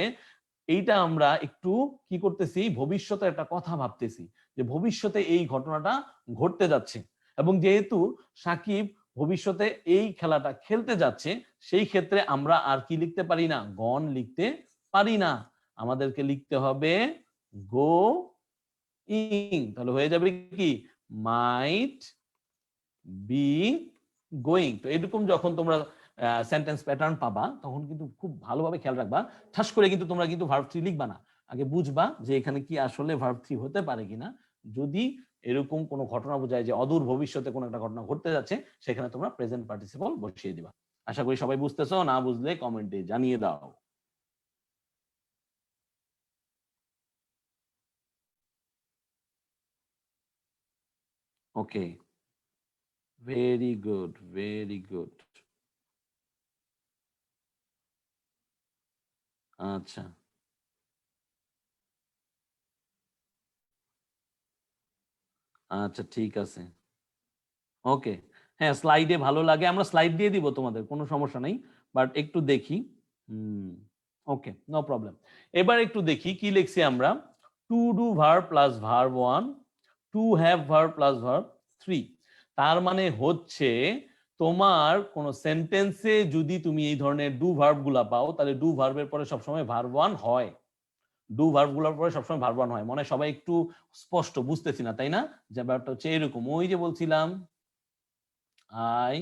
এইটা আমরা একটু কি করতেছি, ভবিষ্যতে একটা কথা ভাবতেছি যে ভবিষ্যতে এই ঘটনাটা ঘটতে যাচ্ছে, এবং যেহেতু সাকিব ভবিষ্যতে এই খেলাটা খেলতে যাচ্ছে, সেই ক্ষেত্রে আমরা আর কি লিখতে পারি না, গন লিখতে পারি না, আমাদেরকে লিখতে হবে গো ইং। তাহলে হয়ে যাবে কি মাইট বি গোয়িং। তো এরকম যখন তোমরা সেন্টেন্স প্যাটার্ন পাবা তখন কিন্তু খুব ভালোভাবে খেয়াল রাখবা, ঠাস করে কিন্তু তোমরা কিন্তু ভার্ব 3 লিখবা না, আগে বুঝবা যে এখানে কি আসলে ভার্ব 3 হতে পারে কিনা। যদি এরকম কোনো ঘটনা বোঝায় যে অদূর ভবিষ্যতে কোনো একটা ঘটনা ঘটতে যাচ্ছে, সেখানে তোমরা প্রেজেন্ট পার্টিসিপল বসিয়ে দিবা। আশা করি সবাই বুঝতেছো, না বুঝলে কমেন্টে জানিয়ে দাও। ওকে, ভেরি গুড, ভেরি গুড। আচ্ছা আচ্ছা ঠিক আছে, ওকে। হ্যাঁ, স্লাইডে ভালো লাগে, আমরা স্লাইড দিয়ে দিব তোমাদের, কোনো সমস্যা নেই। বাট একটু দেখি, ওকে, নো প্রবলেম। এবার একটু দেখি কি লিখছি আমরা। To do verb plus verb 1, to have verb plus verb 3। তার মানে হচ্ছে তোমার কোন সেন্টেন্সে যদি তুমি এই ধরনের ডু ভার্ব গুলা পাও, তাহলে ডু ভার্বের পরে সবসময় ভার্ব 1 হয়। ডু ভার্ব গুলোর পরে সবসময় ভার্ব 1 হয়। মনে হয় সবাই একটু স্পষ্ট বুঝতেছি না, তাই না? যে ব্যাপারটা হচ্ছে এরকম, ওই যে বলছিলাম I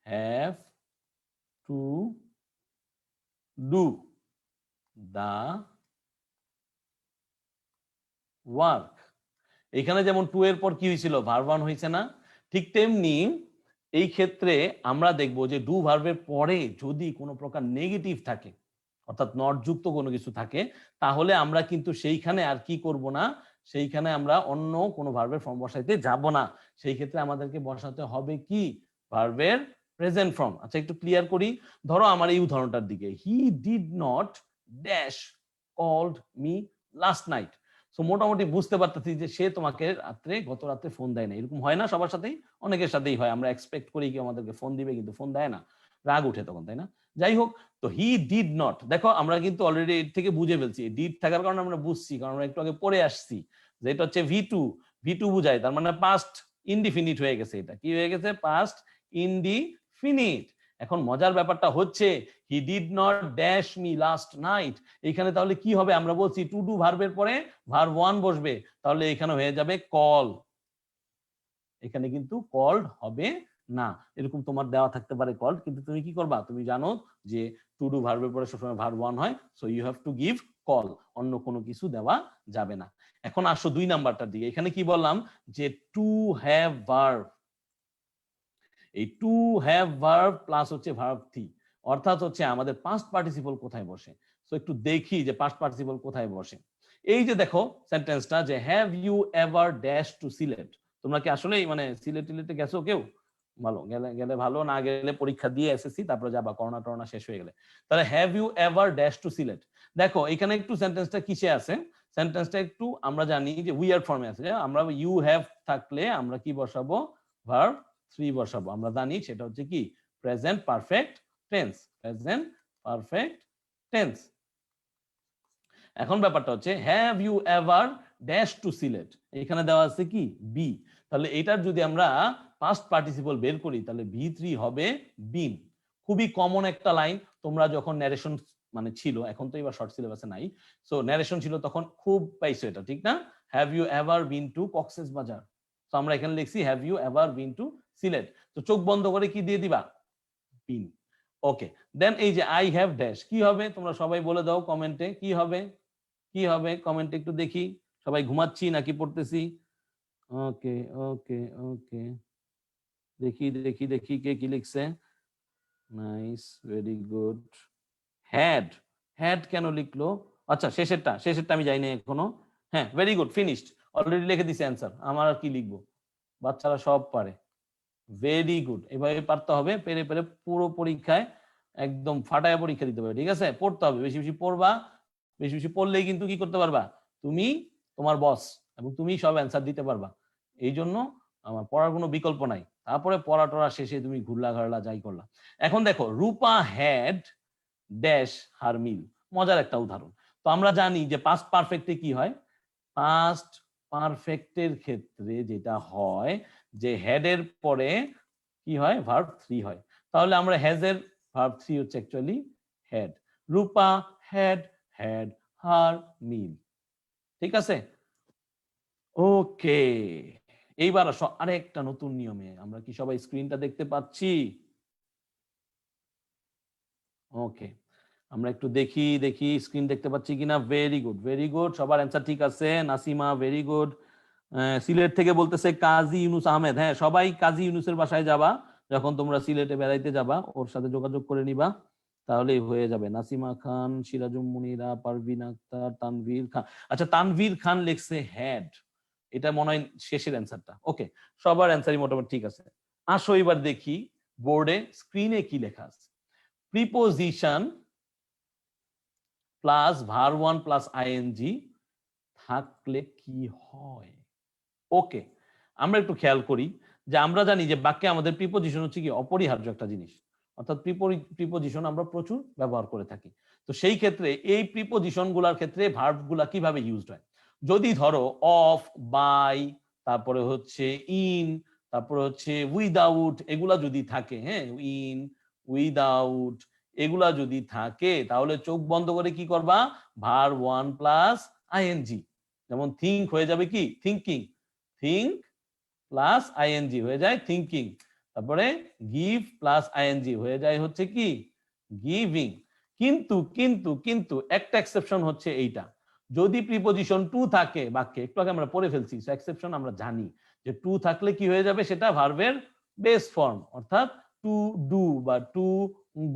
have to do the work। এখানে যেমন টু এর পর কি হয়েছিল, ভার্ব 1 হয়েছে না? ঠিক তেমনি এই ক্ষেত্রে আমরা দেখব যে ডু ভার্বের পরে যদি কোনো প্রকার নেগেটিভ থাকে, অর্থাৎ নট যুক্ত কোনো কিছু থাকে, তাহলে আমরা কিন্তু সেইখানে আর কি করব না, সেইখানে আমরা অন্য কোনো ভার্বের ফর্ম বসাইতে যাব না। সেই ক্ষেত্রে আমাদেরকে বসাতে হবে কি, ভার্বের প্রেজেন্ট ফর্ম। আচ্ছা একটু ক্লিয়ার করি। ধরো আমার এই উদাহরণটার দিকে, he did not dash called me last night. So মোটামুটি বুঝতে পারতেছি যে সে তোমাকে গত রাত্রে ফোন দেয় না। এরকম হয় না সবার সাথেই? অনেকের সাথেই হয়, আমরা এক্সপেক্ট করি কেউ আমাদেরকে ফোন দিবে, কিন্তু ফোন দেয় না, রাগ উঠে তখন, তাই না? যাই হোক, তো হি ডিড নট, দেখো আমরা কিন্তু অলরেডি এর থেকে বুঝে ফেলছি, ডিড থাকার কারণে আমরা বুঝছি, কারণ আমরা একটু আগে পড়ে আসছি যে এটা হচ্ছে ভি টু বুঝায়, তার মানে পাস্ট ইনডিফিনিট হয়ে গেছে। এটা কি হয়ে গেছে? Past indefinite. এখন মজার ব্যাপারটা হচ্ছে হি did not dash me last night, এখানে তাহলে কি হবে? আমরা বলছি টু ডু ভার্বের পরে ভার্ব 1 বসবে, তাহলে এখানে হয়ে যাবে কল। এখানে কিন্তু কল্ড হবে না। এরকম তোমার দেওয়া থাকতে পারে কল্ড, কিন্তু তুমি কি করবা? তুমি জানো যে টু ডু ভার্বের পরে সবসময় ভার্ব 1 হয়, so you have to give call, অন্য কোনো কিছু দেওয়া যাবে না। এখন আসো 2 নাম্বারটার দিকে। এখানে কি বললাম যে টু হ্যাভ ভার্ব, এই টু হ্যাভ ভার্ব প্লাস হচ্ছে ভার্ব 3, অর্থাৎ হচ্ছে আমাদের পাস্ট পার্টিসিপল কোথায় বসে। সো একটু দেখি যে পাস্ট পার্টিসিপল কোথায় বসে। এই যে দেখো সেন্টেন্সটা, যে have you ever dash to Sylhet. তোমরা কি আসলে মানে সিলেট টিলেটে গেছো কেউ? ভালো, গেলে গেলে ভালো, না গেলে পরীক্ষা দিয়ে এসএসসি তারপরে যাবা, করোনা টরোনা শেষ হয়ে গেলে। তাহলে have you ever dash to Sylhet, দেখো এখানে একটু সেন্টেন্সটা কিসে আছে, সেন্টেন্সটা একটু আমরা জানি যে উইয়ার্ড ফর্মে আছে। আমরা ইউ হ্যাভ থাকলে আমরা কি বসাবো? ভার্ব 3 বসাবো। আমরা জানি সেটা হচ্ছে কি, present perfect tense, present perfect tense. এখন ব্যাপারটা হচ্ছে have you ever dash to Sylhet, এখানে দেওয়া আছে কি বি, তাহলে এটার যদি আমরা পাস্ট পার্টিসিপল বের করি তাহলে ভি3 হবে বিন। খুবই কমন একটা লাইন, তোমরা যখন ন্যারেশন মানে ছিল, এখন তো এবার শর্ট সিলেবাসে নাই, সো ন্যারেশন ছিল তখন খুব পাইছো এটা, ঠিক না? Have you ever been to Cox's Bazar, তো আমরা এখানে লিখছি have you ever been to Sylhet, তো চোখ বন্ধ করে কি দিয়ে দিবা? বিন। ওকে, দেন এই যে আই হ্যাভ ড্যাশ, কি হবে তোমরা সবাই বলে দাও কমেন্টে, কি হবে? কি হবে কমেন্টে একটু দেখি, সবাই ঘুমাচ্ছি নাকি পড়তেছি? ওকে ওকে ওকে, দেখি দেখি দেখি কে কি লিখছে। Nice, very good. Had, had কেন লিখলো? আচ্ছা শেষেরটা আমি যাইনি এখনো। হ্যাঁ, ভেরি গুড, ফিনিশড, অলরেডি লিখে দিছে অ্যান্সার, আমার আর কি লিখবো, বাচ্চারা সব পারে। ভেরি গুড, এভাবে পারতে হবে, পেরে পেরে পুরো পরীক্ষায় একদম ফাটায় পরীক্ষা দিতে হবে, ঠিক আছে? পড়তে হবে, বেশি বেশি পড়বা, বেশি বেশি পড়লেই কিন্তু কি করতে পারবা, তুমি তোমার বস, এবং তুমি সব অ্যান্সার দিতে পারবা। এই জন্য আমার পড়ার কোনো বিকল্প নাই। তারপরে পড়া টড়া শেষে তুমি ঘুরলা ঘাড়লা যাই করলা। এখন দেখো রূপা হ্যাড ড্যাশ হার মিল, মজার একটা উদাহরণ। তো আমরা জানি যে পাস্ট পারফেক্টে কি হয়, পাস্ট পারফেক্টের ক্ষেত্রে যেটা হয় যে হেড এর পরে কি হয়, ভার্ব 3 হয়। তাহলে আমরা হ্যাজ এর ভার্ব 3 হচ্ছে actually had. Rupa had had her meal, ঠিক আছে? ওকে, এইবার আসো আরেকটা নতুন নিয়মে, আমরা কি সবাই স্ক্রিনটা দেখতে পাচ্ছি? ওকে, আমরা একটু দেখি দেখি স্ক্রিন দেখতে পাচ্ছি কিনা। ভেরি গুড ভেরি গুড, সবার অ্যান্সার ঠিক আছে। Nasima very good. সিলেট থেকে বলতেছে কাজী ইউনুস আহমেদ, হ্যাঁ সবাই কাজী ইউনুসের বাসায় যাবা, যখন তোমরা সিলেটে বেড়াইতে যাবা ওর সাথে যোগাযোগ করে নিবা, তাহলেই হয়ে যাবে। নাসিমা খান, সিরাজুম মুনিরা, পারভিন আক্তার, তানভীর খান। আচ্ছা তানভীর খান লিখছে হ্যাড, এটা মনে হয় শেষের অ্যান্সারটা। ওকে, সবার অ্যান্সারই মোটামুটি ঠিক আছে। আসো এবার দেখি বোর্ডে স্ক্রিনে কি লেখা আছে। Preposition plus verb one plus ING থাকলে কি হয়? ওকে, আমরা একটু খেয়াল করি যে আমরা জানি যে বাক্যে আমাদের প্রিপোজিশন হচ্ছে কি অপরিহার্য একটা জিনিস, অর্থাৎ প্রিপোজিশন আমরা প্রচুর ব্যবহার করে থাকি। তো সেই ক্ষেত্রে এই প্রিপোজিশন গুলার ক্ষেত্রে ভার্ব গুলা কিভাবে ইউজড হয়? যদি ধরো অফ, বাই, তারপরে হচ্ছে ইন, তারপরে হচ্ছে উইদাউট, এগুলা যদি থাকে, হ্যাঁ, ইন, উইদাউট, এগুলা যদি থাকে, তাহলে চোখ বন্ধ করে কি করবা? Verb one plus ING. যেমন থিঙ্ক হয়ে যাবে কি থিঙ্কিং, থিঙ্ক প্লাস আইএনজি হয়ে যায় থিঙ্কিং। তারপরে গিভ প্লাস আইএনজি হয়ে যায় হচ্ছে কি গিভিং। কিন্তু কিন্তু কিন্তু একটা এক্সেপশন হচ্ছে এইটা, যদি প্রিপোজিশন টু থাকে বাক্যে, একটু আগে আমরা পড়ে ফেলছি, সো এক্সেপশন আমরা জানি যে টু থাকলে কি হয়ে যাবে, সেটা ভার্বের বেস ফর্ম, অর্থাৎ টু ডু বা টু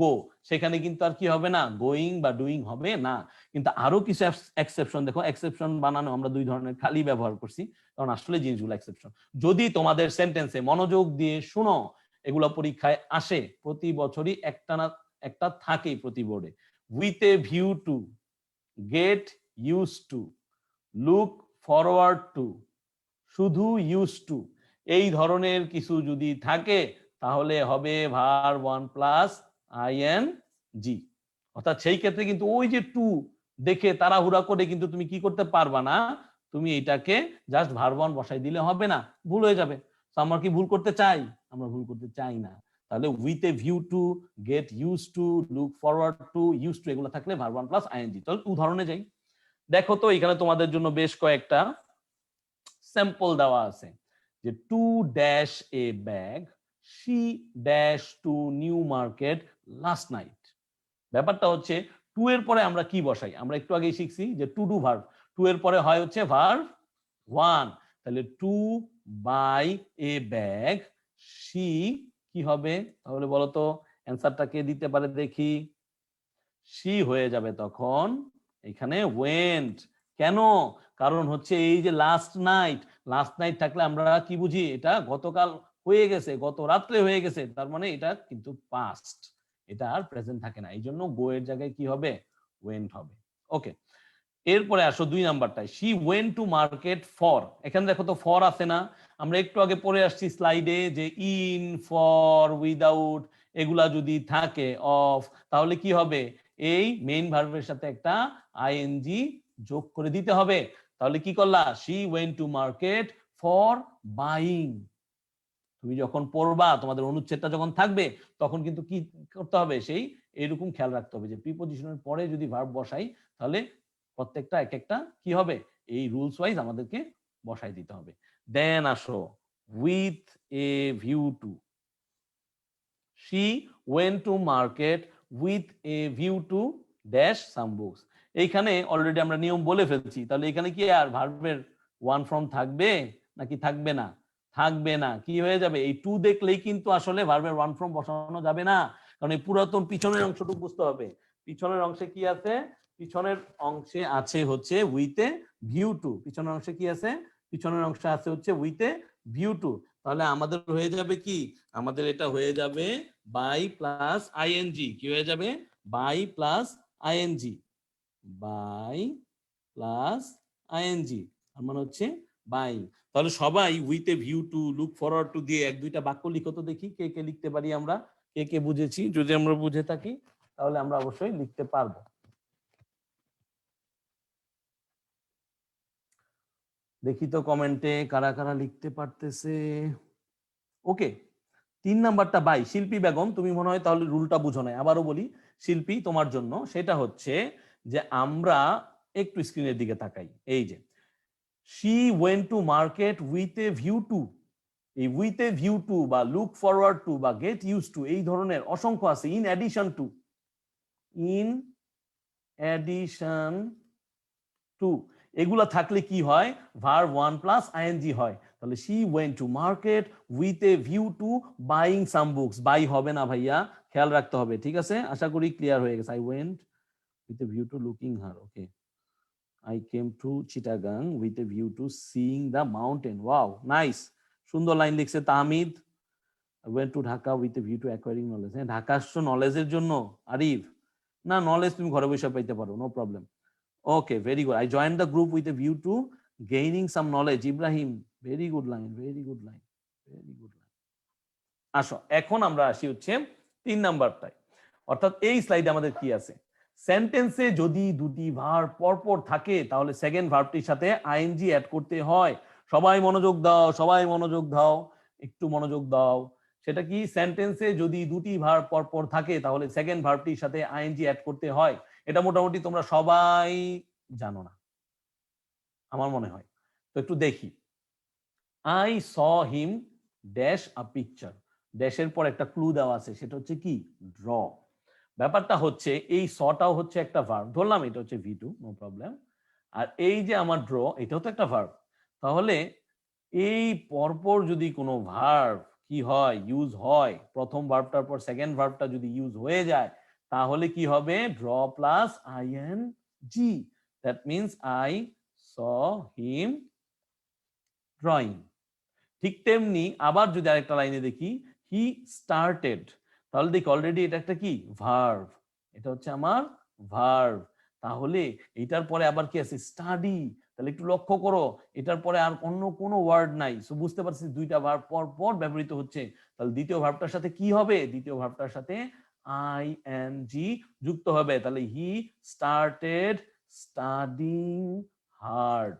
গো, সেখানে কিন্তু আর কি হবে না, গোয়িং বা ডুইং হবে না। কিন্তু আরো কিছু এক্সেপশন দেখো, এক্সেপশন বানানো আমরা দুই ধরনের খালি ব্যবহার করছি, কারণ আসলে জিনিসগুলো এক্সেপশন। যদি তোমাদের সেন্টেন্সে মনোযোগ দিয়ে শুনো, এগুলো পরীক্ষায় আসে প্রতি বছরই, একটা না একটা থাকেই প্রতি বোর্ডে। With a view to, get use to, look forward to, শুধু ইউজ টু, এই ধরনের কিছু যদি থাকে তাহলে হবে ভার ওয়ান প্লাস আইএনজি। অর্থাৎ সেই ক্ষেত্রে কিন্তু ওই যে টু দেখে তাড়াহুড়া করে কিন্তু তুমি কি করতে পারবা না, তুমি এটাকে জাস্ট ভার ওয়ান বসাই দিলে হবে না, ভুল হয়ে যাবে। তো আমরা কি ভুল করতে চাই? আমরা ভুল করতে চাই না। তাহলে with a view to, get use to, look forward to, use to, এগুলো থাকলে ভার ওয়ান প্লাস আইএনজি। তাহলে উদাহরণে যাই, দেখো তো এখানে তোমাদের জন্য বেশ কয়েকটা স্যাম্পল দেওয়া আছে যে to dash a bag, she dash to New Market last night. ব্যাপারটা হচ্ছে টু এর পরে আমরা কি বসাই? আমরা একটু আগেই শিখছি যে টু ডু ভার্ব, টু এর পরে হয় হচ্ছে ভার্ব ওয়ান। তাহলে to buy a bag, she কি হবে তাহলে বলো তো, অ্যান্সারটা কে দিতে পারে দেখি? শি হয়ে যাবে তখন এখানে ওয়েন্ট। কেন? কারণ হচ্ছে এই যে লাস্ট নাইট, লাস্ট নাইট থাকলে আমরা কি বুঝি, এটা গতকাল হয়ে গেছে, গত রাত্রে হয়ে গেছে, তার মানে এটা কিন্তু পাস্ট, এটা আর প্রেজেন্ট থাকে না, এই জন্য গো এর জায়গায় কি হবে, ওয়েন্ট হবে। ওকে, এরপরে আসো দুই নাম্বারটায়, she went to market for. এখানে দেখো তো ফর আছে না, আমরা একটু আগে পড়ে আসছি স্লাইডে যে ইন, ফর, উইদাউট, এগুলা যদি থাকে, অফ, তাহলে কি হবে, এই মেইন ভার্বের সাথে একটা আইএনজি যোগ করে দিতে হবে। তাহলে কি করলা, she went to market for buying. তুমি যখন পড়বা, তোমাদের অনুচ্ছেদটা যখন থাকবে, তখন কিন্তু কি করতে হবে, সেই এরকম খেয়াল রাখতে হবে যে প্রিপোজিশনের পরে যদি ভার্ব বসাই, তাহলে প্রত্যেকটা এক একটা কি হবে, এই রুলস ওয়াইজ আমাদেরকে বসাই দিতে হবে। দেন আসো with a view two, she went to market with a view to dash some books. এইখানে অলরেডি আমরা নিয়ম বলে ফেলছি, তাহলে এখানে কি আর ভার্বের ওয়ান ফর্ম থাকবে নাকি থাকবে না? থাকবে না। কি হয়ে যাবে, এই টু দেখলেই কিন্তু আসলে ভার্বের ওয়ান ফর্ম বসানো যাবে না, কারণ এই পুরাতন পিছনের অংশটুকু বুঝতে হবে। পিছনের অংশে কি আছে? পিছনের অংশে আছে হচ্ছে উইথ এ ভিউ টু। পিছনের অংশে কি আছে? পিছনের অংশে আছে হচ্ছে উইথ এ ভিউ টু। তাহলে আমাদের হয়ে যাবে কি, আমাদের এটা হয়ে যাবে বাই প্লাস আইএনজি। কি হয়ে যাবে? Buy plus ING, buy plus ING, আর মানে হচ্ছে বাইং। তাহলে সবাই with a view to, look forward to দিয়ে এক দুইটা বাক্য লিখো তো দেখি, কে কে লিখতে পারি আমরা, কে কে বুঝেছি। যদি আমরা বুঝে থাকি তাহলে আমরা অবশ্যই লিখতে পারবো। দেখি তো কমেন্টে কারা কারা লিখতে পারতেছে। ওকে, 3 নাম্বারটা বাই। শিল্পী বেগম, তুমি মনে হয় তাহলে রুলটা বুঝো নাই, আবারও বলি শিল্পী তোমার জন্য, সেটা হচ্ছে যে আমরা একটু স্ক্রিনের দিকে তাকাই। এই যে she went to market with a view two, এই উইথ এ ভিউ টু বা লুক ফরওয়ার্ড টু বা গেট ইউজ টু, এই ধরনের অসংখ্য আছে। In addition to, in addition to, এগুলা থাকলে কি হয়, ভার্ব ওয়ান প্লাস আইএনজি হয়। তাহলে she went to market with a view to buying some books. Buy হবে না ভাইয়া, খেয়াল রাখতে হবে, ঠিক আছে? আশা করি ক্লিয়ার হয়ে গেছে। I went with a view to looking her, okay. I came to Chittagong with a view to seeing the mountain. Wow, nice. সুন্দর লাইন লিখছে Tahmid. I went to Dhaka with a view to acquiring knowledge. হ্যাঁ, ঢাকা আসছো নলেজের জন্য আরিফ, না, knowledge তুমি ঘরে বসে পাইতে পারো, no problem. Okay, very good. I join the group with a view to gaining some knowledge. Ibrahim, very good line, very good line, very good line. আসো এখন আমরা আসি হচ্ছে 3 নাম্বারটায়। অর্থাৎ এই স্লাইডে আমাদের কি আছে, সেন্টেন্সে যদি দুটি ভার্ব পরপর থাকে তাহলে সেকেন্ড ভার্বটির সাথে আইএনজি অ্যাড করতে হয়। সবাই মনোযোগ দাও, সবাই মনোযোগ দাও, একটু মনোযোগ দাও। সেটা কি, সেন্টেন্সে যদি দুটি ভার্ব পরপর থাকে তাহলে সেকেন্ড ভার্বটির সাথে আইএনজি অ্যাড করতে হয়। এটা মোটামুটি তোমরা সবাই জানো না, আমার মনে হয়। তো একটু দেখি। I saw him dash a picture. ড্যাশের পর একটা ক্লু দেওয়া আছে, সেটা হচ্ছে কি, ড্র। ব্যাপারটা হচ্ছে এই সটাও হচ্ছে একটা ভার্ব, ধরলাম এটা হচ্ছে ভি2, নো প্রবলেম। আর এই যে আমার ড্র, এটাও তো একটা ভার্ব। তাহলে এই পরপর যদি কোনো ভার্ব কি হয়, ইউজ হয়, প্রথম ভার্বটার পর সেকেন্ড ভার্বটা যদি ইউজ হয়ে যায় তাহলে কি হবে, draw plus ING. That means I saw him drawing. ঠিক তেমনি আবার যদি আরেকটা লাইনে দেখি, হি স্টার্টেড, তাহলে দেখি অলরেডি এটা একটা কি, ভার্ব। এটা হচ্ছে আমার ভার্ব। তাহলে এটার পরে আবার কি আছে, স্টাডি। তাহলে একটু লক্ষ্য করো, এটার পরে আর অন্য কোনো ওয়ার্ড নাই। সো বুঝতে পারছি দুইটা ভার্ব পর পর ব্যবহৃত হচ্ছে। তাহলে দ্বিতীয় ভার্বটার সাথে কি হবে, দ্বিতীয় ভার্বটার সাথে আইএনজি যুক্ত হবে। তাহলে হি স্টার্টেড স্টাডিং হার্ড।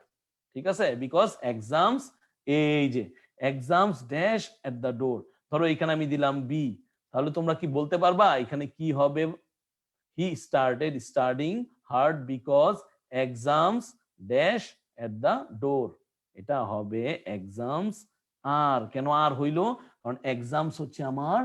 ঠিক আছে, বিকজ এক্সামস, এই যে exams dash at the door, ধরো এখানে আমি দিলাম বি, তাহলে তোমরা কি বলতে পারবা এখানে কি হবে, he started studying hard because exams dash at the door. এটা হবে এক্সামস আর। কেন আর হইলো, কারণ এক্সামস হচ্ছে আমার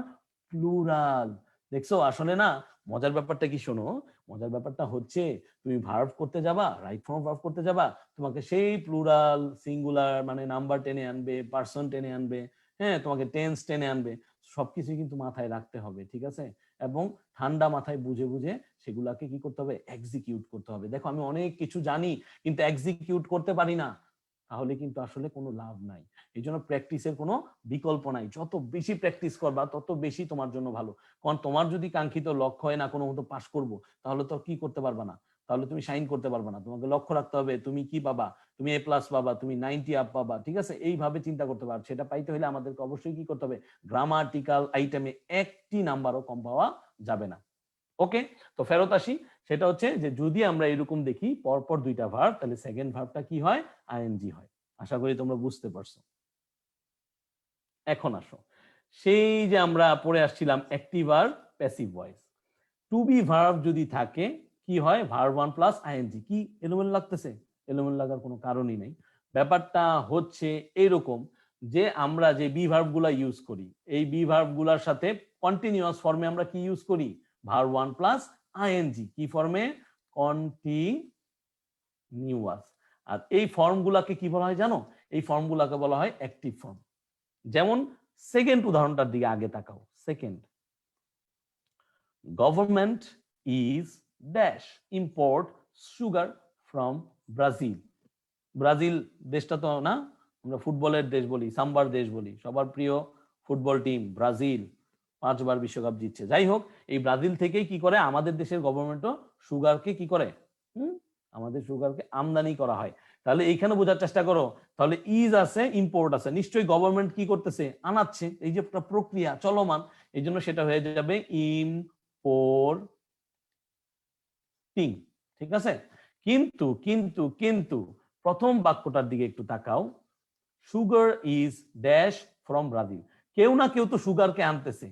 প্লুরাল। দেখছো আসলে না, মজার ব্যাপারটা কি শোনো, মজার ব্যাপারটা হচ্ছে তুমি ভার্ব করতে যাবা, রাইট ফর্ম ভার্ব করতে যাবা, তোমাকে সেই প্লুরাল সিঙ্গুলার মানে নাম্বার টেনে আনবে, পার্সন টেনে আনবে, হ্যাঁ তোমাকে টেন্স টেনে আনবে, সবকিছুই কিন্তু মাথায় রাখতে হবে, ঠিক আছে? এবং ঠান্ডা মাথায় বুঝে বুঝে সেগুলাকে কি করতে হবে, এক্সিকিউট করতে হবে। দেখো আমি অনেক কিছু জানি কিন্তু এক্সিকিউট করতে পারি না, তাহলে কিন্তু আসলে কোনো লাভ নাই। এই জন্য প্র্যাকটিসের কোনো বিকল্প নাই। যত বেশি প্র্যাকটিস করবা তত বেশি তোমার জন্য ভালো। কারণ তোমার যদি কাঙ্ক্ষিত লক্ষ্য হয় না কোনো মতো পাস করব, তাহলে তো কি করতে পারবা না, তাহলে তুমি শাইন করতে পারবা না। তোমাকে লক্ষ্য রাখতে হবে তুমি কি পাবা, তুমি এ প্লাস পাবা, তুমি 90 আপ পাবা, ঠিক আছে? এইভাবে চিন্তা করতে পারবে। সেটা পাইতে হলে আমাদেরকে অবশ্যই কি করতে হবে, গ্রামাটিক্যাল আইটেমে একটি নাম্বারও কম পাওয়া যাবে না। ওকে, তো ফেরত আসি। সেটা হচ্ছে যে যদি আমরা এরকম দেখি পরপর দুইটা ভার্ব, তাহলে সেকেন্ড ভার্বটা কি হয়, আইএনজি হয়। আশা করি তোমরা বুঝতে পারছো। এখন আসো, সেই যে আমরা পড়ে আসছিলাম অ্যাক্টিভ আর passive voice. To be verb যদি থাকে কি হয়, ভার্ব 1 প্লাস আইএনজি। কি এলোমেলো লাগতেছে? এলোমেলো লাগার কোনো কারণই নেই। ব্যাপারটা হচ্ছে এরকম যে আমরা যে বি ভার্ব গুলা ইউজ করি, এই বি ভার্ব গুলার সাথে কন্টিনিউয়াস ফর্মে আমরা কি ইউজ করি, ভার্ব 1 প্লাস আইএনজি। কি ফর্মে, কন্টিনিউয়াস। আর এই ফর্মগুলাকে কি বলা হয় জানো, এই ফর্মগুলাকে বলা হয় অ্যাক্টিভ ফর্ম। যেমন সেকেন্ড উদাহরণটার দিকে আগে তাকাও। Second, government is dash import sugar from Brazil. Brazil দেশটা তো না, আমরা ফুটবলের দেশ বলি, সাম্বার দেশ বলি, সবার প্রিয় ফুটবল টিম ব্রাজিল 5 বার বিশ্বকাপ জিতছে। যাই হোক, এই ব্রাজিল থেকেই কি করে আমাদের দেশের গভর্নমেন্টও সুগারকে কি করে, আমাদের সুগারকে আমদানি করা হয়। তাহলে এইখানে বোঝার চেষ্টা করো, তাহলে ইজ আছে, ইম্পোর্ট আছে, নিশ্চয়ই গভর্নমেন্ট কি করতেছে, আনাচ্ছে, এই যে প্রক্রিয়া চলমান, এই জন্য সেটা হয়ে যাবে ইম্পোর্টিং। ঠিক আছে? কিন্তু কিন্তু কিন্তু প্রথম বাক্যটার দিকে একটু তাকাও, sugar is dash from Brazil. কেউ না কেউ তো সুগারকে আনতেছে।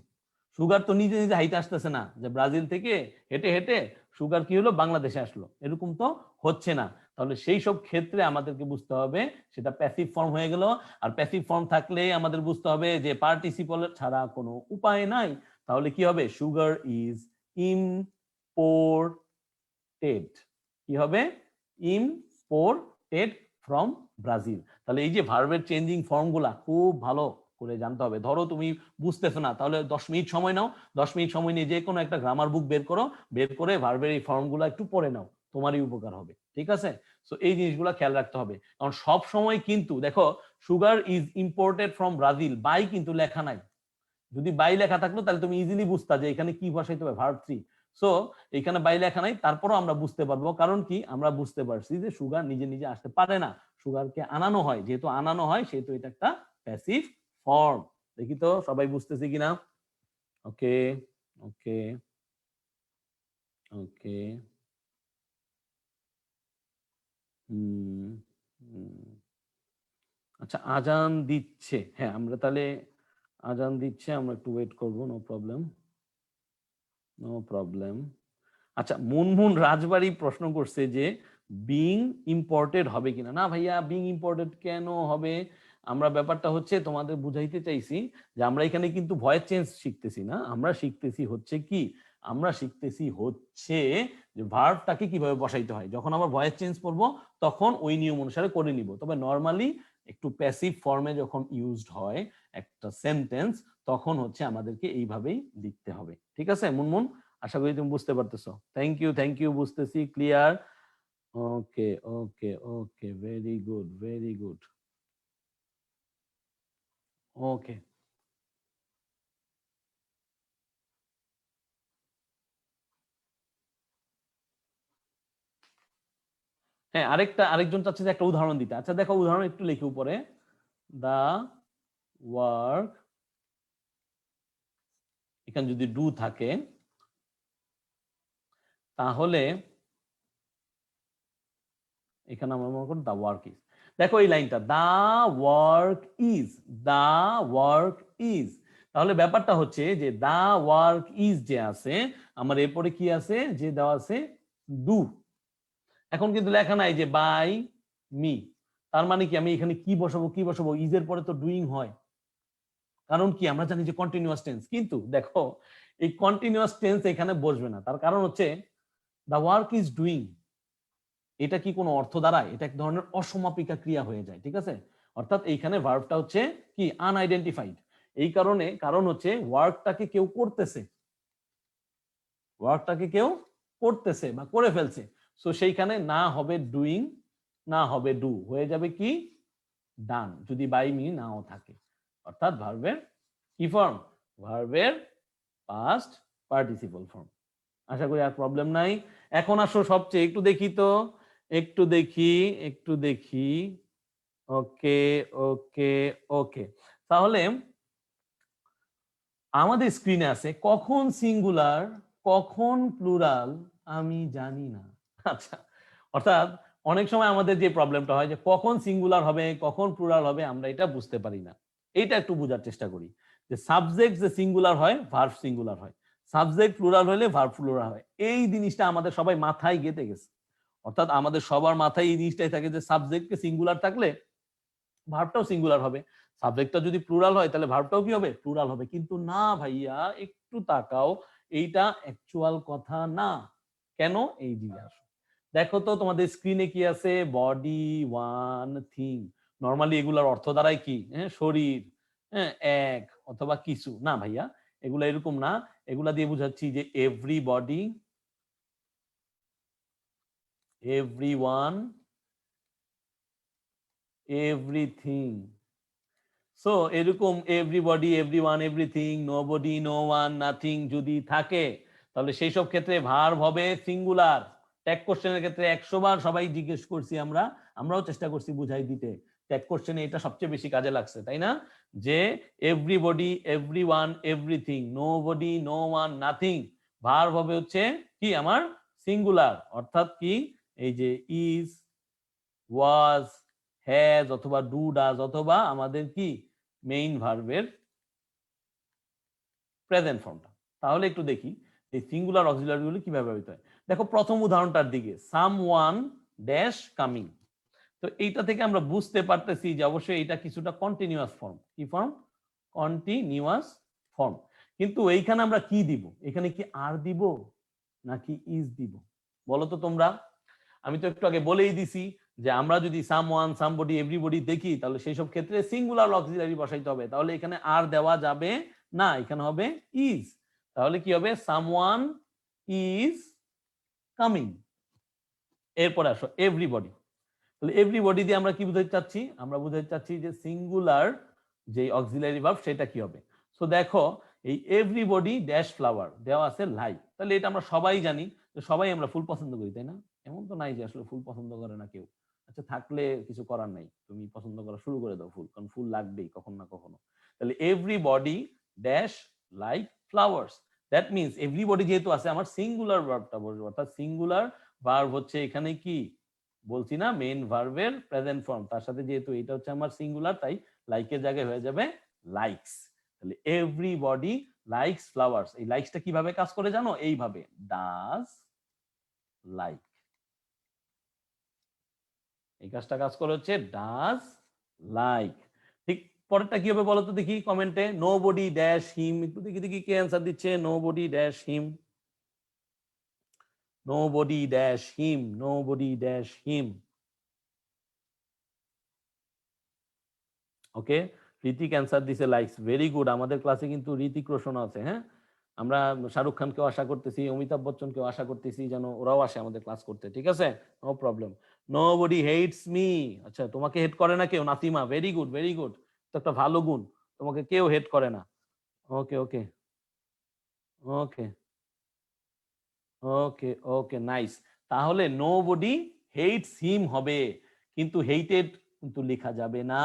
সুগার তো নিজে নিজে হাইতে আসতেছে না যে ব্রাজিল থেকে হেঁটে হেঁটে সুগার কি হলো বাংলাদেশে আসলো, এরকম তো হচ্ছে না। তাহলে সেই সব ক্ষেত্রে আমাদেরকে বুঝতে হবে সেটা প্যাসিভ ফর্ম হয়ে গেল। আর প্যাসিভ ফর্ম থাকলে আমাদের বুঝতে হবে যে পার্টিসিপল ছাড়া কোনো উপায় নাই। তাহলে কি হবে, সুগার ইজ ইম্পোর্টেড। কি হবে, ইম্পোর্টেড ফ্রম ব্রাজিল। তাহলে এই যে ভার্বের চেঞ্জিং ফর্মগুলা খুব ভালো করে জানতে হবে। ধরো তুমি বুঝতেছো না, তাহলে 10 মিনিট সময় নাও, 10 মিনিট সময় নিয়ে যে কোনো একটা গ্রামার বুক বের করো, বের করে ভার্বের এই ফর্মগুলো একটু পড়ে নাও, তোমারই উপকার হবে। ঠিক আছে? সো এই জিনিসগুলো খেয়াল রাখতে হবে। কারণ সব সময় কিন্তু দেখো, sugar is imported from Brazil, by কিন্তু লেখা নাই। যদি বাই লেখা থাকলো তাহলে তুমি ইজিলি বুঝতা যে এখানে কি বসাইতে হবে, ভার্ব 3। সো এখানে বাই লেখা নাই, তারপরও আমরা বুঝতে পারবো, কারণ কি আমরা বুঝতে পারছি যে সুগার নিজে নিজে আসতে পারে না, সুগারকে আনানো হয়, যেহেতু আনানো হয় সেহেতু এটা একটা প্যাসিভ ফর্ম। দেখি তো সবাই বুঝতেছি কিনা। ওকে ওকে ওকে আচ্ছা, আজান দিচ্ছে, হ্যাঁ আমরা তাহলে আজান দিচ্ছে, আমরা একটু ওয়েট করব, নো প্রবলেম নো প্রবলেম। আচ্ছা, মুনমুন রাজবাড়ি প্রশ্ন করছে যে বিং ইম্পোর্টেড হবে কিনা। না ভাইয়া, বিং ইম্পোর্টেড কেন হবে? আমরা ব্যাপারটা হচ্ছে তোমাদের বুঝাইতে চাইছি যে আমরা এখানে কিন্তু ভয়েস চেঞ্জ শিখতেছি না, আমরা শিখতেছি হচ্ছে কি, আমরা শিখতেছি হচ্ছে যে ভার্বটাকে কিভাবে বসাইতে হয়। যখন আমরা ভয়েস চেঞ্জ করব তখন ওই নিয়ম অনুসারে করে নিব, তবে নর্মালি একটু প্যাসিভ ফর্মে যখন ইউজড হয় একটা সেন্টেন্স, তখন হচ্ছে আমাদেরকে এইভাবেই লিখতে হবে। ঠিক আছে মুনমুন, আশা করি তুমি বুঝতে পারতেছো। থ্যাংক ইউ, বুঝতেছি, ক্লিয়ার। ওকে okay okay, very good very good. ওকে, হ্যাঁ আরেকজন চাচ্ছে যে একটা উদাহরণ দিতে। আচ্ছা দেখো, উদাহরণ একটু লিখে উপরে, দা ওয়ার্ক, এখানে যদি ডু থাকে তাহলে এখানে আমরা মনে করি দা ওয়ার্ক ইজ। দেখো এই লাইনটা, the work is, the work is, তাহলে ব্যাপারটা হচ্ছে যে দা ওয়ার্ক ইজ যে আছে, আমার এরপরে কি আছে, যে দেওয়া আছে ডু। এখন কিন্তু লেখা নাই যে বাই মি, তার মানে কি আমি এখানে কি বসাবো, ইজের পরে তো ডুইং হয়, কারণ কি আমরা জানি যে কন্টিনিউয়াস টেন্স, কিন্তু দেখো এই কন্টিনিউয়াস টেন্স এখানে বসবে না, তার কারণ হচ্ছে দা ওয়ার্ক ইজ ডুইং, এটা কি কোনো অর্থ দাঁড়ায়? এটা এক ধরনের অসমাপিকা ক্রিয়া হয়ে যায়, ঠিক আছে? অর্থাৎ এইখানে ভার্বটা হচ্ছে কি আনআইডেন্টিফাইড, এই কারণ হচ্ছে ওয়ার্কটাকে কেউ করতেছে বা করে ফেলছে, সো সেইখানে না হবে ডুইং, না হবে ডু, হয়ে যাবে কি ডান, যদি বাই মি নাও থাকে। অর্থাৎ ভার্বের কি ফর্ম, ভার্বের পাস্ট পার্টিসিপল ফর্ম। আশা করি আর প্রবলেম নাই। এখন আসো সবচেয়ে একটু দেখি। ওকে ওকে ওকে, তাহলে আমাদের স্ক্রিনে আছে কখন সিঙ্গুলার কখন প্লুরাল আমি জানি না। আচ্ছা, অর্থাৎ অনেক সময় আমাদের যে প্রবলেমটা হয় যে কখন সিঙ্গুলার হবে কখন প্লুরাল হবে আমরা এটা বুঝতে পারি না। এইটা একটু বোঝার চেষ্টা করি যে সাবজেক্ট যে সিঙ্গুলার হয় ভার্ব সিঙ্গুলার হয়, সাবজেক্ট প্লুরাল হলে ভার্ব প্লুরাল হয়। এই জিনিসটা আমাদের সবাই মাথায় গেঁথে গেছে, অর্থাৎ আমাদের সবার মাথায় এই জিনিসটাই থাকে যে সাবজেক্টকে সিঙ্গুলার থাকলে ভার্বটাও সিঙ্গুলার হবে, সাবজেক্টটা যদি প্লুরাল হয় তাহলে ভার্বটাও কি হবে, প্লুরাল হবে। কিন্তু না ভাইয়া, একটু তাকাও, এইটা অ্যাকচুয়াল কথা না। কেন? এই দিকে আসো, দেখো তো তোমাদের স্ক্রিনে কি আছে, বডি, ওয়ান থিং। নর্মালি এগুলার অর্থ দ্বারাই কি, হ্যাঁ শরীর, হ্যাঁ এক অথবা কিছু। না ভাইয়া, এগুলা এরকম না, এগুলা দিয়ে বুঝাচ্ছি যে এভরিবডি, এভরিওয়ান, এভরিথিং। সো এরকম everybody, everyone, everything, nobody, no one, nothing যদি থাকে তাহলে সেই সব ক্ষেত্রে ভার্ব হবে সিঙ্গুলার। ট্যাগ কোশ্চেনের ক্ষেত্রে 100 বার সবাই জিজ্ঞেস করছি, আমরাও চেষ্টা করছি বুঝাই দিতে। ট্যাগ কোশ্চেনে এটা সবচেয়ে বেশি কাজে লাগছে, তাই না? যে everybody, everyone, everything, nobody, no one, nothing, verb হবে হচ্ছে কি আমার সিঙ্গুলার। অর্থাৎ কি, এই যে ইজ, ওয়াজ, হ্যাজ অথবা ডু ডাজ অথবা আমাদের কি মেইন ভার্বের প্রেজেন্ট ফর্মটা। তাহলে একটু দেখি এই সিঙ্গুলার অক্সিলারি গুলো কিভাবে ব্যবহৃত হয়। দেখো প্রথম উদাহরণটার দিকে, সামওয়ান ড্যাশ কামিং। তো এইটা থেকে আমরা বুঝতে পারতেছি যে অবশ্যই এটা কিছুটা কন্টিনিউয়াস ফর্ম। কি ফর্ম? Continuous form. কিন্তু এইখানে আমরা কি দিব? এখানে কি আর দিব নাকি ইজ দিব বলো তো তোমরা? আমি তো একটু আগে বলেই দিছি যে আমরা যদি সামওয়ান, সামবডি, এভরিবডি দেখি তাহলে সেই সব ক্ষেত্রে সিঙ্গুলার অক্সিলারি বসাইতে হবে, তাহলে এখানে আর দেওয়া যাবে না, এখানে হবে ইজ। তাহলে কি হবে, সামওয়ান ইজ কামিং। এরপরে আসো এভরিবডি। তাহলে এভরিবডি দিয়ে আমরা কি বুঝাতে চাচ্ছি, আমরা বুঝাতে চাচ্ছি যে সিঙ্গুলার যে অক্সিলারি ভার্ব সেটা কি হবে। সো দেখো এই এভরিবডি ড্যাশ ফ্লাওয়ার দেওয়া আছে লাইক, তাহলে এটা আমরা সবাই জানি যে সবাই আমরা ফুল পছন্দ করি, তাই না? এমন তো নাই যে আসলে ফুল পছন্দ করে না কেউ। আচ্ছা, থাকলে কিছু করার নাই, তুমি পছন্দ করা শুরু করে দাও ফুল, কারণ ফুল লাগবেই কখনো না কখনো। তাহলে everybody dash like flowers, that means everybody যেহেতু আছে, আমার সিঙ্গুলার ভার্বটা বলবো, অর্থাৎ সিঙ্গুলার ভার্ব হচ্ছে এখানে কি বলছি না, মেইন ভার্বের প্রেজেন্ট ফর্ম, তার সাথে যেহেতু এটা হচ্ছে আমার সিঙ্গুলার, তাই লাইকের জায়গায় হয়ে যাবে লাইকস। তাহলে এভরিবডি লাইকস ফ্লাওয়ার্স, এই লাইকসটা কিভাবে কাজ করে জানো? এইভাবে, ডাজ লাইক, এই কাজটা কাজ করে হচ্ছে ডাজ লাইক। ঠিক পরেরটা কি হবে বলো তো দেখি কমেন্টে, নোবডি ড্যাশ হিম, একটু দেখি দেখি কে অ্যান্সার দিচ্ছে। Nobody dash him, nobody dash him, nobody dash him. Okay, Hrithik answer দিছে লাইকস, ভেরি গুড। আমাদের ক্লাসে কিন্তু ঋতিক রোশন আছে, হ্যাঁ, আমরা শাহরুখ খানকেও আশা করতেছি, অমিতাভ বচ্চনকেও আশা করতেছি যেন ওরাও আসে আমাদের ক্লাস করতে, ঠিক আছে, no problem. Nobody hates me, আচ্ছা তোমাকে হেট করে না কেউ, Nasima, very good very good, তো একটা ভালো গুণ, তোমাকে কেউ হেট করে না। Okay okay okay okay okay nice. তাহলে নোবডি হেটস হিম হবে, কিন্তু হেইটেড কিন্তু লেখা যাবে না,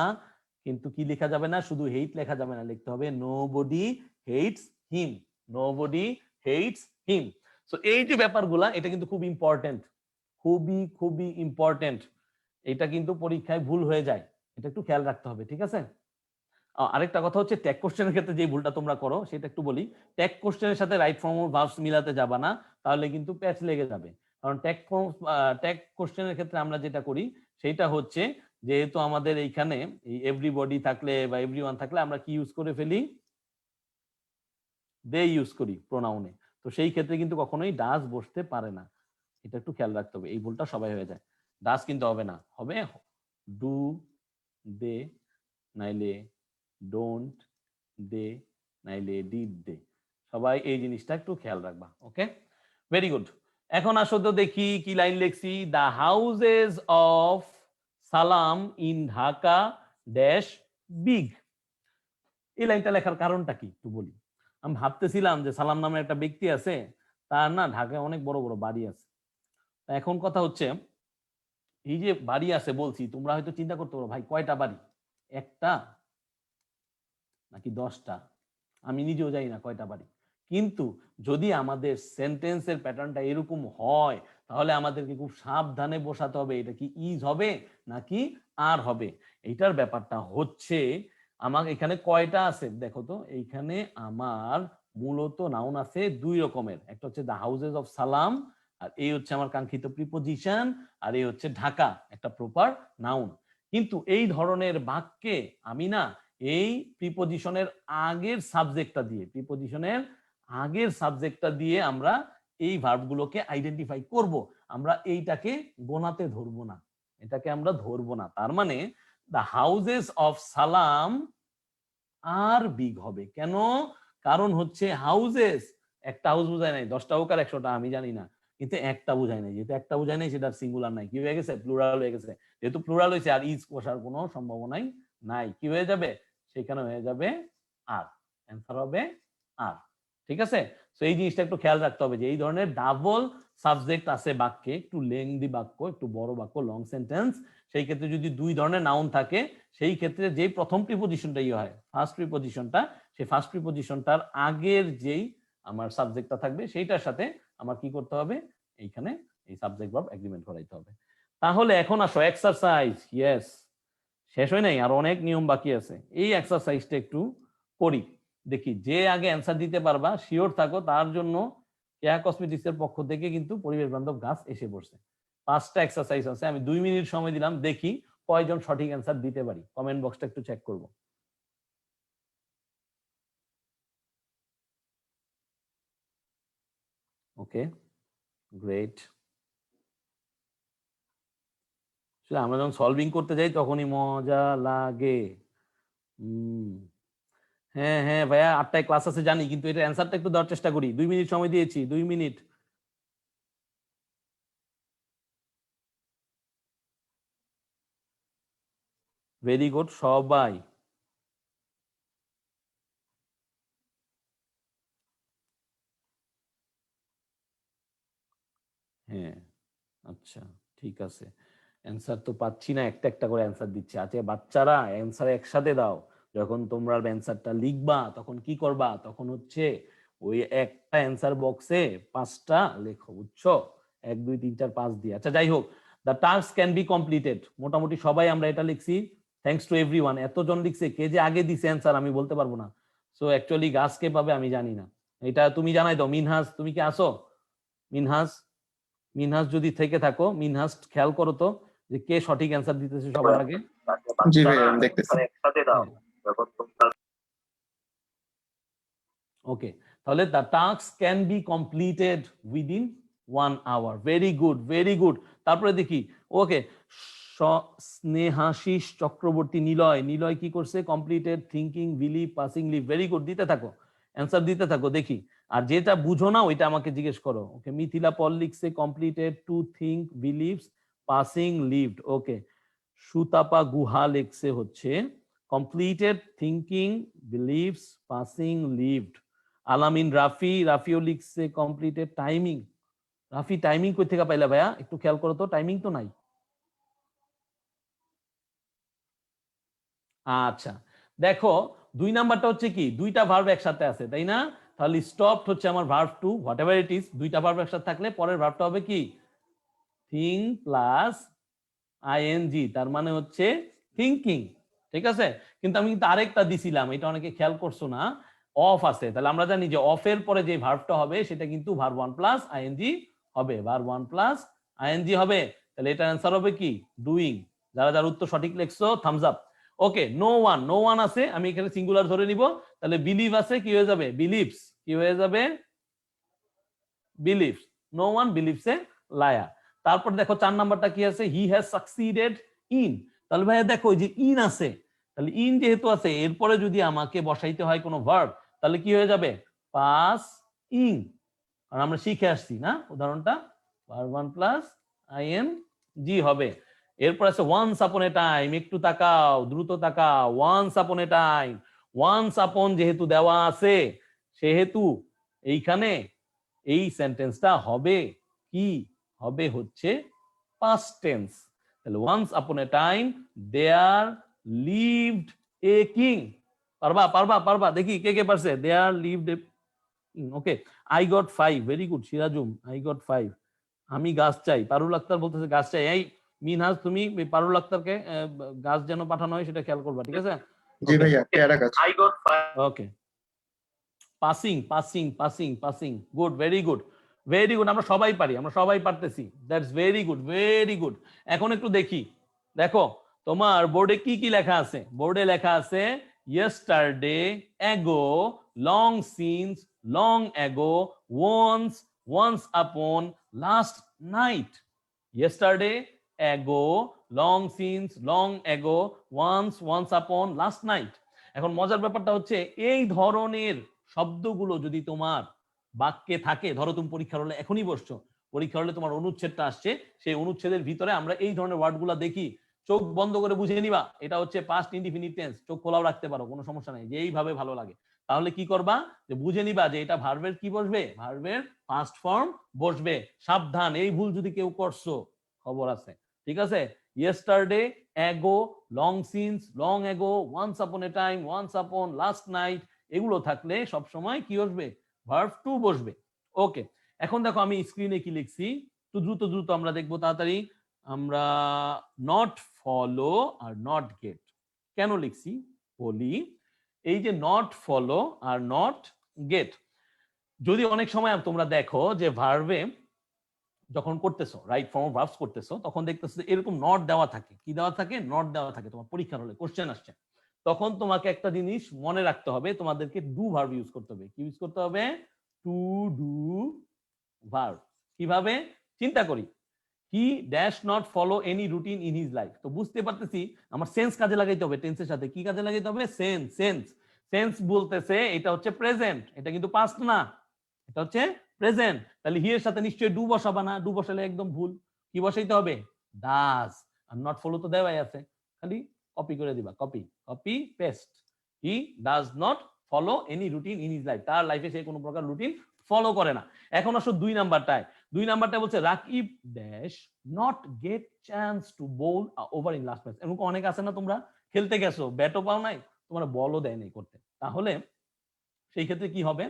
কিন্তু কি লেখা যাবে না, শুধু হেইট লেখা যাবে না, লিখতে হবে নোবডি হেটস হিম, নোবডি হেটস হিম। সো এই যে ব্যাপারগুলা, এটা কিন্তু খুব ইম্পর্টেন্ট, খুবই খুবই ইম্পর্টেন্ট। এটা কিন্তু পরীক্ষায় ভুল হয়ে যায়, এটা একটু খেয়াল রাখতে হবে, ঠিক আছে। আরেকটা কথা হচ্ছে, ট্যাগ কোশ্চেনের ক্ষেত্রে যে ভুলটা তোমরা করো সেটা একটু বলি। ট্যাগ কোশ্চেনের সাথে রাইট ফর্ম অফ ভার্বস মিলাতে যাবা না, তাহলে কিন্তু প্যাচ লেগে যাবে। কারণ ট্যাগ কোশ্চেনের ক্ষেত্রে আমরা যেটা করি সেটা হচ্ছে, যেহেতু আমাদের এইখানে এই এভরিবডি থাকলে বা এভরিওয়ান থাকলে আমরা কি ইউজ করে ফেলি, দে ইউজ করি প্রোনাউনে। তো সেই ক্ষেত্রে কিন্তু কখনোই ডাজ বসতে পারে না, এটা একটু খেয়াল রাখতে হবে, এই ভুলটা সবাই হয়ে যায়। ডাজ কিন্তু হবে না, হবে ডু, দে, নাইলে ডোন্ট, দে, নাইলে ডিড দে। সবাই এই জিনিসটা একটু খেয়াল রাখবা, ওকে, ভেরি গুড। এখন আসো তো দেখি কি লাইন লিখছি, দ্য হাউজেস অফ সালাম ইন ঢাকা ড্যাশ বিগ। এই লাইনটা লেখার কারণটা কি একটু বলি। আমি ভাবতেছিলাম যে সালাম নামে একটা ব্যক্তি আছে, তার না ঢাকায় অনেক বড় বড় বাড়ি আছে। এখন কথা হচ্ছে, এই যে বাড়ি আছে বলছি, তোমরা হয়তো চিন্তা করতে পারো ভাই কয়টা বাড়ি, একটা নাকি 10টা, আমি নিজেও জানি না কয়টা বাড়ি। কিন্তু যদি আমাদের সেন্টেন্সের প্যাটার্নটা এরকম হয়, তাহলে আমাদেরকে খুব সাবধানে বসাতে হবে, এটা কি ইজ হবে নাকি আর হবে। এইটার ব্যাপারটা হচ্ছে, আমার এখানে কয়টা আছে দেখো তো, এইখানে আমার মূলত নাউন আছে 2 রকমের, একটা হচ্ছে দ্য হাউজেস অফ সালাম, আর এই হচ্ছে আমার কাঙ্ক্ষিত প্রিপোজিশন, আর এই হচ্ছে ঢাকা, একটা প্রপার নাউন। কিন্তু এই ধরনের বাক্যে আমি না এই প্রিপোজিশনের আগের সাবজেক্টটা দিয়ে, প্রিপোজিশনের আগের সাবজেক্টটা দিয়ে আমরা এই ভার্বগুলোকে আইডেন্টিফাই করব, আমরা এইটাকে গোনাতে ধরবো না, এটাকে আমরা ধরবো না। তার মানে দ্য হাউজেস অফ সালাম আর বিগ হবে কেন, কারণ হচ্ছে হাউজেস, একটা হাউস বোঝায় নাই, 10টা হোক আর 100টা আমি জানি না, কিন্তু একটা বোঝায় নাই, যেহেতু একটা বোঝায় নাই সেটা সিঙ্গুলার নাই, কি হয়ে গেছে, প্লুরাল হয়ে গেছে। যেহেতু প্লুরাল হয়েছে, আর ইজ বসার কোনো সম্ভাবনাই নাই, কি হয়ে যাবে, সেখানে হয়ে যাবে আর, অ্যান্সার হবে আর, ঠিক আছে। তো এই জিনিসটা একটু খেয়াল রাখতে হবে, যে এই ধরনের ডাবল সাবজেক্ট আছে বাক্যে, একটু লেংদি বাক্য, একটু বড় বাক্য, লং সেন্টেন্স, সেই ক্ষেত্রে যদি 2 ধরনের নাউন থাকে, সেই ক্ষেত্রে যেই প্রথম প্রিপোজিশনটা হয়, ফার্স্ট প্রিপোজিশনটা, সেই ফার্স্ট প্রিপোজিশনটার আগের যেই আমার সাবজেক্টটা থাকবে, সেইটার সাথে আমার কি করতে হবে, এইখানে এই সাবজেক্ট ভার্ব এগ্রিমেন্ট করাইতে হবে। তাহলে এখন আসো এক্সারসাইজ, ইয়েস, শেষ হয় নাই, আর অনেক নিয়ম বাকি আছে। এই এক্সারসাইজটা একটু করি, দেখি যে আগে অ্যান্সার দিতে পারবা, শিওর থাকো তার জন্য কেয়া কসমেটিক্স এর পক্ষ থেকে কিন্তু পরিবেশ বান্ধব গাছ এসে পড়ছে। 5টা এক্সারসাইজ আছে, আমি 2 মিনিট সময় দিলাম, দেখি কয়জন সঠিক অ্যান্সার দিতে পারি, কমেন্ট বক্সটা একটু চেক করব। ওকে, গ্রেট। আমরা যখন সলভিং করতে যাই তখনই মজা লাগে। হ্যাঁ হ্যাঁ ভাইয়া, 8টায় ক্লাস আছে জানি, কিন্তু এটা অ্যান্সারটা একটু দেওয়ার চেষ্টা করি, 2 মিনিট সময় দিয়েছি, 2 মিনিট। ভেরি গুড সবাই। আচ্ছা ঠিক আছে, অ্যান্সার তো পাচ্ছি না, একটা একটা করে অ্যান্সার দিচ্ছে। আচ্ছা বাচ্চারা অ্যান্সার একসাথে দাও, যখন তোমরা অ্যান্সারটা লিখবা তখন কি করবা, তখন হচ্ছে ওই একটা অ্যান্সার বক্সে 5টা লেখো, বুঝছো? 1 2 3 4 5 দিয়ে। আচ্ছা যাই হোক, the task can be completed, মোটামুটি সবাই আমরা এটা লিখছি, থ্যাঙ্কস টু এভরিওয়ান। এতজন লিখছে, কে যে আগে দিছে অ্যান্সার আমি বলতে পারবো না। সো অ্যাকচুয়ালি গাছ কে পাবে আমি জানি না, এটা তুমি জানাই দাও। মিনহাস তুমি কি আসো? মিনহাস, মিনহাস যদি থেকে থাকো, মিনহাস খেয়াল করো তো যে কে সঠিক অ্যান্সার দিতেছে সবার আগে। জি ভাই আমি দেখতেছি। ওকে, তাহলে the task can be completed within 1 hour. Very good, very good. তারপরে দেখি, ওকে, স্নেহাশিস চক্রবর্তী, নিলয়, নিলয় কি করছে? Completed thinking, believe, passing, leave. Very good, দিতে থাকো, অ্যান্সার দিতে থাকো দেখি। আর যেটা বুঝো না ওইটা আমাকে জিজ্ঞেস করো। ওকে, মিথিলা পল লিখছে completed to think, believes, passing, lived. Okay, Sutapa Guha লিখছে হচ্ছে completed thinking, believes, passing, lived. Alamin Rafi, রাফিও লিখছে কমপ্লিটেড টাইমিং। রাফি টাইমিং কই থেকে পাইলা ভাইয়া, একটু খেয়াল করো তো, টাইমিং তো নাই। আচ্ছা দেখো, 2 নাম্বারটা হচ্ছে কি, দুইটা ভার্ব একসাথে আছে তাই না? তাহলে স্টপড হচ্ছে আমার verb two, whatever it is. দুইটা ভার্ব একসাথে থাকলে পরের ভার্বটা হবে কি? থিঙ্ক প্লাস আইএনজি, তার মানে হচ্ছে থিঙ্কিং। ঠিক আছে, কিন্তু আমি কিন্তু আরেকটা দিছিলাম, এটা অনেকে খেয়াল করছো না, অফ আছে। তাহলে আমরা জানি যে অফের পরে যে ভার্বটা হবে সেটা কিন্তু ভার্ব 1 প্লাস আইএনজি হবে, ভার্ব 1 প্লাস আইএনজি হবে। তাহলে এটার অ্যান্সার হবে কি? ডুইং। যারা যারা উত্তর সঠিক লিখছো থামস আপ। ওকে, নো ওয়ান, নো ওয়ান আছে, আমি এখানে সিঙ্গুলার ধরে নিব। তাহলে বিলিভ আছে, কি হয়ে যাবে? বিলিভস। কি হয়ে যাবে? Believes. No one believes a liar. তারপর দেখো 4 নাম্বারটা কি আছে? He has succeeded in. তাহলে ভাইয়া দেখো যে ইন আছে, তাহলে ইন যেহেতু আছে এরপরে যদি আমাকে বসাইতে হয় কোনো ভার্ব, তাহলে কি হয়ে যাবে? পাস ইং। কারণ আমরা শিখে আসছি না উদাহরণটা, ভার্ব 1 প্লাস আইএন জি হবে। এরপর আছে ওয়ান্স আপন এ টাইম, একটু তাকাও, দ্রুত তাকাও। Once upon a time, once আপন যেহেতু দেওয়া আছে সেহেতু এইখানে এই সেন্টেন্সটা হবে কি? হবে হচ্ছে পাস্ট টেন্স। তাহলে once upon a time there lived a king. পারবা পারবা পারবা, দেখি কে কে পারছে। There lived a, okay, I got 5। Very good Sirajum, I got 5। আমি গাছ চাই, পারুল আক্তার বলতেছে গাছ চাই। এই মিনহাজ তুমি পারুল আক্তারকে গাছ যেন পাঠানো হয় সেটা খেয়াল করবা, ঠিক আছে? জি ভাইয়া, পেয়ারা গাছ। I got 5. Okay, passing passing passing passing, good, very good, very good. আমরা সবাই পারি, আমরা সবাই পারতেছি, that's very good, very good. এখন একটু দেখি, দেখো তোমার বোর্ডে কি কি লেখা আছে। বোর্ডে লেখা আছে yesterday, ago, long since, long ago, once, once upon, last night. Yesterday, ago, long since, long ago, once, once upon, last night. এখন মজার ব্যাপারটা হচ্ছে এই ধরনের শব্দগুলো যদি তোমার বাক্যে থাকে, ধরো তুমি পরীক্ষার হলে এখনই বসছো, পরীক্ষার হলে তোমার অনুচ্ছেদটা আসছে, সেই অনুচ্ছেদের ভিতরে আমরা এই ধরনের ওয়ার্ডগুলো দেখি, চোখ বন্ধ করে বুঝে নিবা এটা হচ্ছে পাস্ট ইনডিফিনিট টেন্স। চোখ খোলাও রাখতে পারো, কোনো সমস্যা নাই, যেইভাবে ভালো লাগে। তাহলে কি করবা, যে বুঝে নিবা যে এটা ভার্বের কি বসবে, ভার্বের পাস্ট ফর্ম বসবে। সাবধান, এই ভুল যদি কেউ করছো খবর আছে, ঠিক আছে? Yesterday, ago, long since, long ago, once upon a time, once upon, last night, এগুলো থাকলে সব সময় কি বসবে? ভার্ব টু বসবে। ওকে, এখন দেখো আমি স্ক্রিনে কি লিখছি, একটু দ্রুত দ্রুত আমরা দেখবো তাড়াতাড়ি। আমরা নট ফলো আর নট গেট কেন লিখছি বলি। এই যে নট ফলো আর নট গেট, যদি অনেক সময় তোমরা দেখো যে ভার্বে যখন করতেছো, রাইট ফর্ম অফ ভার্বস করতেছো, তখন দেখতেছো এরকম নট দেওয়া থাকে। কি দেওয়া থাকে? নট দেওয়া থাকে। তোমার পরীক্ষার হলে কোশ্চেন আসছে, তখন তোমাকে একটা জিনিস মনে রাখতে হবে, তোমাদেরকে ডু ভার্ব ইউজ করতে হবে। কি ইউজ করতে হবে? To do verb. কিভাবে? চিন্তা করি, he dash not follow any routine in his life. তো বুঝতে পারতেছি আমার সেন্স কাজে লাগাইতে হবে টেন্সের সাথে। কি কাজে লাগাইতে হবে? সেন্স। সেন্স, সেন্স বলতেছে এটা হচ্ছে প্রেজেন্ট, এটা কিন্তু পাস্ট না, এটা হচ্ছে প্রেজেন্ট। তাহলে হি এর সাথে নিশ্চয়ই ডু বসাবা না, ডু বসালে একদম ভুল। কি বসাইতে হবে? ডাজ। আর নট ফলো তো দেওয়াই আছে, খালি কপি করে দিবা, copy copy paste. He does not follow any routine in his life, তার লাইফে সে কোনো প্রকার রুটিন ফলো করে না। এখন আসো 2 নাম্বারটায়। 2 নাম্বারটা বলছে Rakib dash not get chance to bowl over in last match. এরকম অনেক আছে না, তোমরা খেলতে গেছো, ব্যাটও পাও নাই, তোমরা বলও দেয় নাই করতে। তাহলে সেই ক্ষেত্রে কি হবে,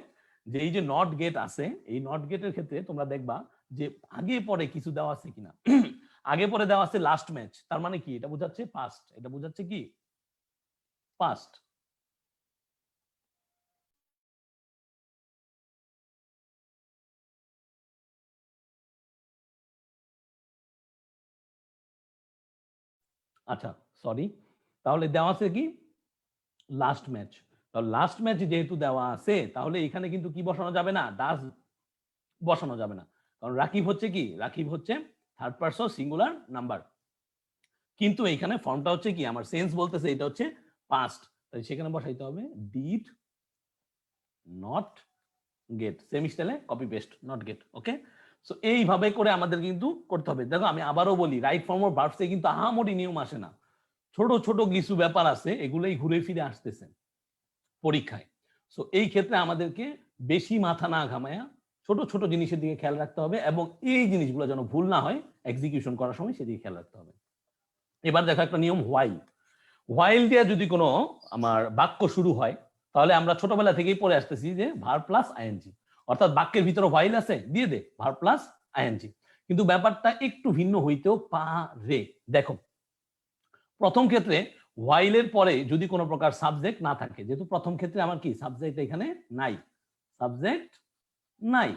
যে এই যে নট গেট আছে, এই নট গেটের ক্ষেত্রে তোমরা দেখবা যে আগে পরে কিছু দেওয়া আছে কিনা। আগে পরে দেওয়া আছে লাস্ট ম্যাচ, তার মানে কি, এটা বোঝাচ্ছে পাস্ট, এটা বোঝাচ্ছে কি পাস্ট। আচ্ছা সরি, তাহলে দেওয়া আছে কি লাস্ট ম্যাচ। তাহলে লাস্ট ম্যাচ যেহেতু দেওয়া আছে, তাহলে এখানে কিন্তু কি বসানো যাবে না, ডাজ বসানো যাবে না, কারণ রাকিব হচ্ছে কি, রাকিব হচ্ছে থার্ড পারসন সিঙ্গুলার নাম্বার। কিন্তু এইখানে ফর্মটা হচ্ছে কি, আমার সেন্স বলতেছে এটা হচ্ছে পাস্ট, তাই সেখানে বসাইতে হবে ডিড নট গেট, সেম স্টাইলে copy paste, not get. Okay, so এইভাবে করে আমাদের কিন্তু করতে হবে। দেখো আমি আবারও বলি, রাইট ফর্ম অফ ভার্বসে কিন্তু আহামরি নিয়ম আসে না, ছোট ছোট কিছু ব্যাপার আছে, এগুলোই ঘুরে ফিরে আসতেছে পরীক্ষায়। সো এই ক্ষেত্রে আমাদেরকে বেশি মাথা না ঘামায়া ছোট ছোট জিনিসের দিকে খেয়াল রাখতে হবে, এবং এই জিনিসগুলো যেন ভুল না হয় এক্সিকিউশন করার সময় সেদিকে খেয়াল রাখতে হবে। এবার দেখো একটা নিয়ম, হোয়াইল। হোয়াইল দিয়ে যদি কোনো আমার বাক্য শুরু হয়, তাহলে আমরা ছোটবেলা থেকেই পড়ে আসতেছি যে ভার্ব প্লাস আইএনজি, অর্থাৎ বাক্যের ভিতরে হোয়াইল আছে, দিয়ে দে ভার্ব প্লাস আইএনজি। কিন্তু ব্যাপারটা একটু ভিন্ন হইতেও পারে। দেখো প্রথম ক্ষেত্রে হোয়াইলের পরে যদি কোনো প্রকার সাবজেক্ট না থাকে, যেহেতু প্রথম ক্ষেত্রে আমার কি সাবজেক্ট এখানে নাই, সাবজেক্ট নাই,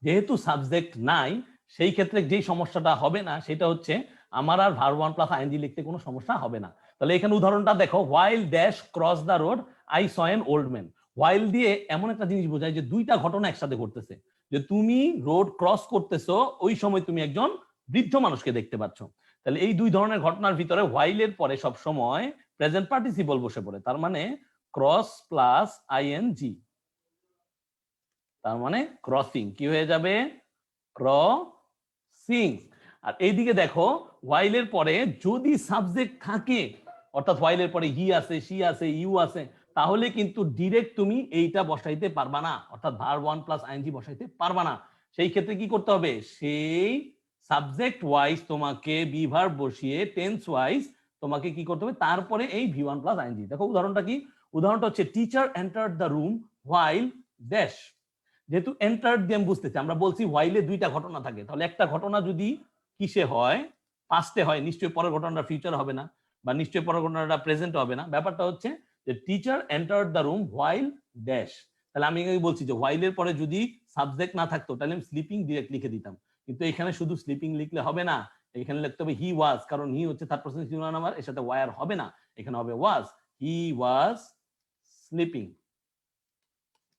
যেহেতু সাবজেক্ট নাই, সেই ক্ষেত্রে যেই সমস্যাটা হবে না সেটা হচ্ছে আমার আর ভার্ব ওয়ান প্লাস আইএনজি লিখতে কোনো সমস্যা হবে না। তাহলে এখানে উদাহরণটা দেখো, while dash cross the road I saw an old man. While দিয়ে এমন একটা জিনিস বোঝায় যে দুইটা ঘটনা একসাথে ঘটতেছে, যে তুমি রোড ক্রস করতেছো, ওই সময় তুমি একজন বৃদ্ধ মানুষকে দেখতে পাচ্ছ। তাহলে এই দুই ধরনের ঘটনার ভিতরে হোয়াইলের পরে সব সময় প্রেজেন্ট পার্টিসিপল বসে পড়ে, তার মানে ক্রস প্লাস আইএনজি, তার মানে ক্রসিং, কি হয়ে যাবে ক্রসিং। আর এইদিকে দেখো হোয়াইলের পরে যদি সাবজেক্ট থাকে, অর্থাৎ হোয়াইলের পরে হি আছে, সি আছে, ইউ আছে, তাহলে কিন্তু ডিরেক্ট তুমি এইটা বসাইতে পারবা না, অর্থাৎ ভার্ব ওয়ান প্লাস আইএনজি বসাইতে পারবা না। সেই ক্ষেত্রে কি করতে হবে, সেই সাবজেক্ট ওয়াইজ তোমাকে বি ভার্ব বসিয়ে টেন্স ওয়াইজ তোমাকে কি করতে হবে, তারপরে এই ভি ওয়ান প্লাস আইএনজি। দেখো উদাহরণটা কি, উদাহরণটা হচ্ছে teacher entered the room while dash. যেহেতু এন্টার্ড দিয়ে আমি বুঝতেছি, আমরা বলছি হোয়াইলে দুইটা ঘটনা থাকে, তাহলে একটা ঘটনা যদি কিসে হয়, পাস্টে হয়, নিশ্চয়ই পরের ঘটনাটা ফিউচার হবে না, বা নিশ্চয়ই পরের ঘটনাটা প্রেজেন্ট হবে না। ব্যাপারটা হচ্ছে যে teacher entered the room while dash, তাহলে আমি বলছি যে হোয়াইলের পরে যদি সাবজেক্ট না থাকতো তাহলে আমি স্লিপিং ডিরেক্ট লিখে দিতাম, কিন্তু এখানে শুধু স্লিপিং লিখলে হবে না, এখানে লিখতে হবে হি ওয়াজ, কারণ হি হচ্ছে থার্ড পারসন সিঙ্গুলার নাম্বার, এর সাথে ওয়ার হবে না, এখানে হবে ওয়াজ, হি ওয়াজ স্লিপিং।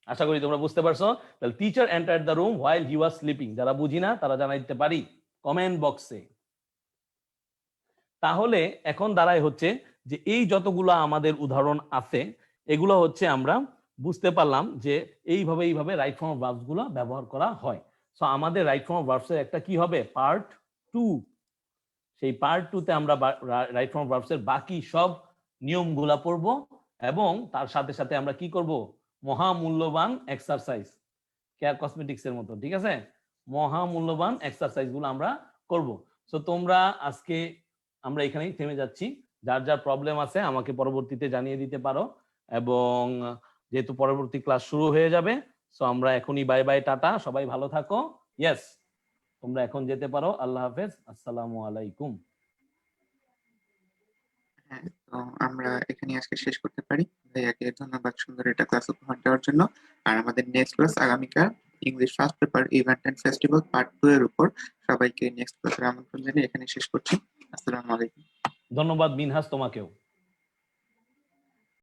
আশা করি তোমরা বুঝতে পারছো। তাহলে teacher entered the room while he was sleeping, যারা বুঝি না তারা জানাই দিতে পারি কমেন্ট বক্সে। তাহলে এখন দাঁড়ায় হচ্ছে যে এই যতগুলো আমাদের উদাহরণ আছে, এগুলো হচ্ছে আমরা বুঝতে পারলাম যে এইভাবে রাইট ফর্ম অফ ভার্বস গুলো ব্যবহার করা হয়। সো আমাদের রাইট ফর্ম অফ ভার্বস এর একটা কি হবে, পার্ট 2। সেই পার্ট 2 তে আমরা রাইট ফর্ম অফ ভার্বস এর বাকি সব নিয়মগুলা পড়ব, এবং তার সাথে সাথে আমরা কি করব, মহামূল্যবান এক্সারসাইজ, কেয়ার কসমেটিক্স এর মতো, ঠিক আছে, মহামূল্যবান এক্সারসাইজ গুলো আমরা করব। সো তোমরা আজকে আমরা এখানেই থেমে যাচ্ছি, যার যার প্রবলেম আছে আমাকে পরবর্তীতে জানিয়ে দিতে পারো, এবং যেহেতু পরবর্তী ক্লাস শুরু হয়ে যাবে, সো আমরা এখনই বাই বাই, টাটা, সবাই ভালো থাকো। ইয়েস, তোমরা এখন যেতে পারো, আল্লাহ হাফেজ, আসসালামু আলাইকুম। হ্যাঁ, তো আমরা এখানে আজকে শেষ করতে পারি। ভাইয়াকে ধন্যবাদ সুন্দর একটা ক্লাস উপহার দেওয়ার জন্য। আর আমাদের নেক্সট ক্লাস আগামীকাল English first paper event and festival part 2 এর উপর। সবাইকে নেক্সট ক্লাসের আমন্ত্রণ জানিয়ে এখানে শেষ করছি। আসসালামু আলাইকুম। ধন্যবাদ মিনহাজ, তোমাকেও।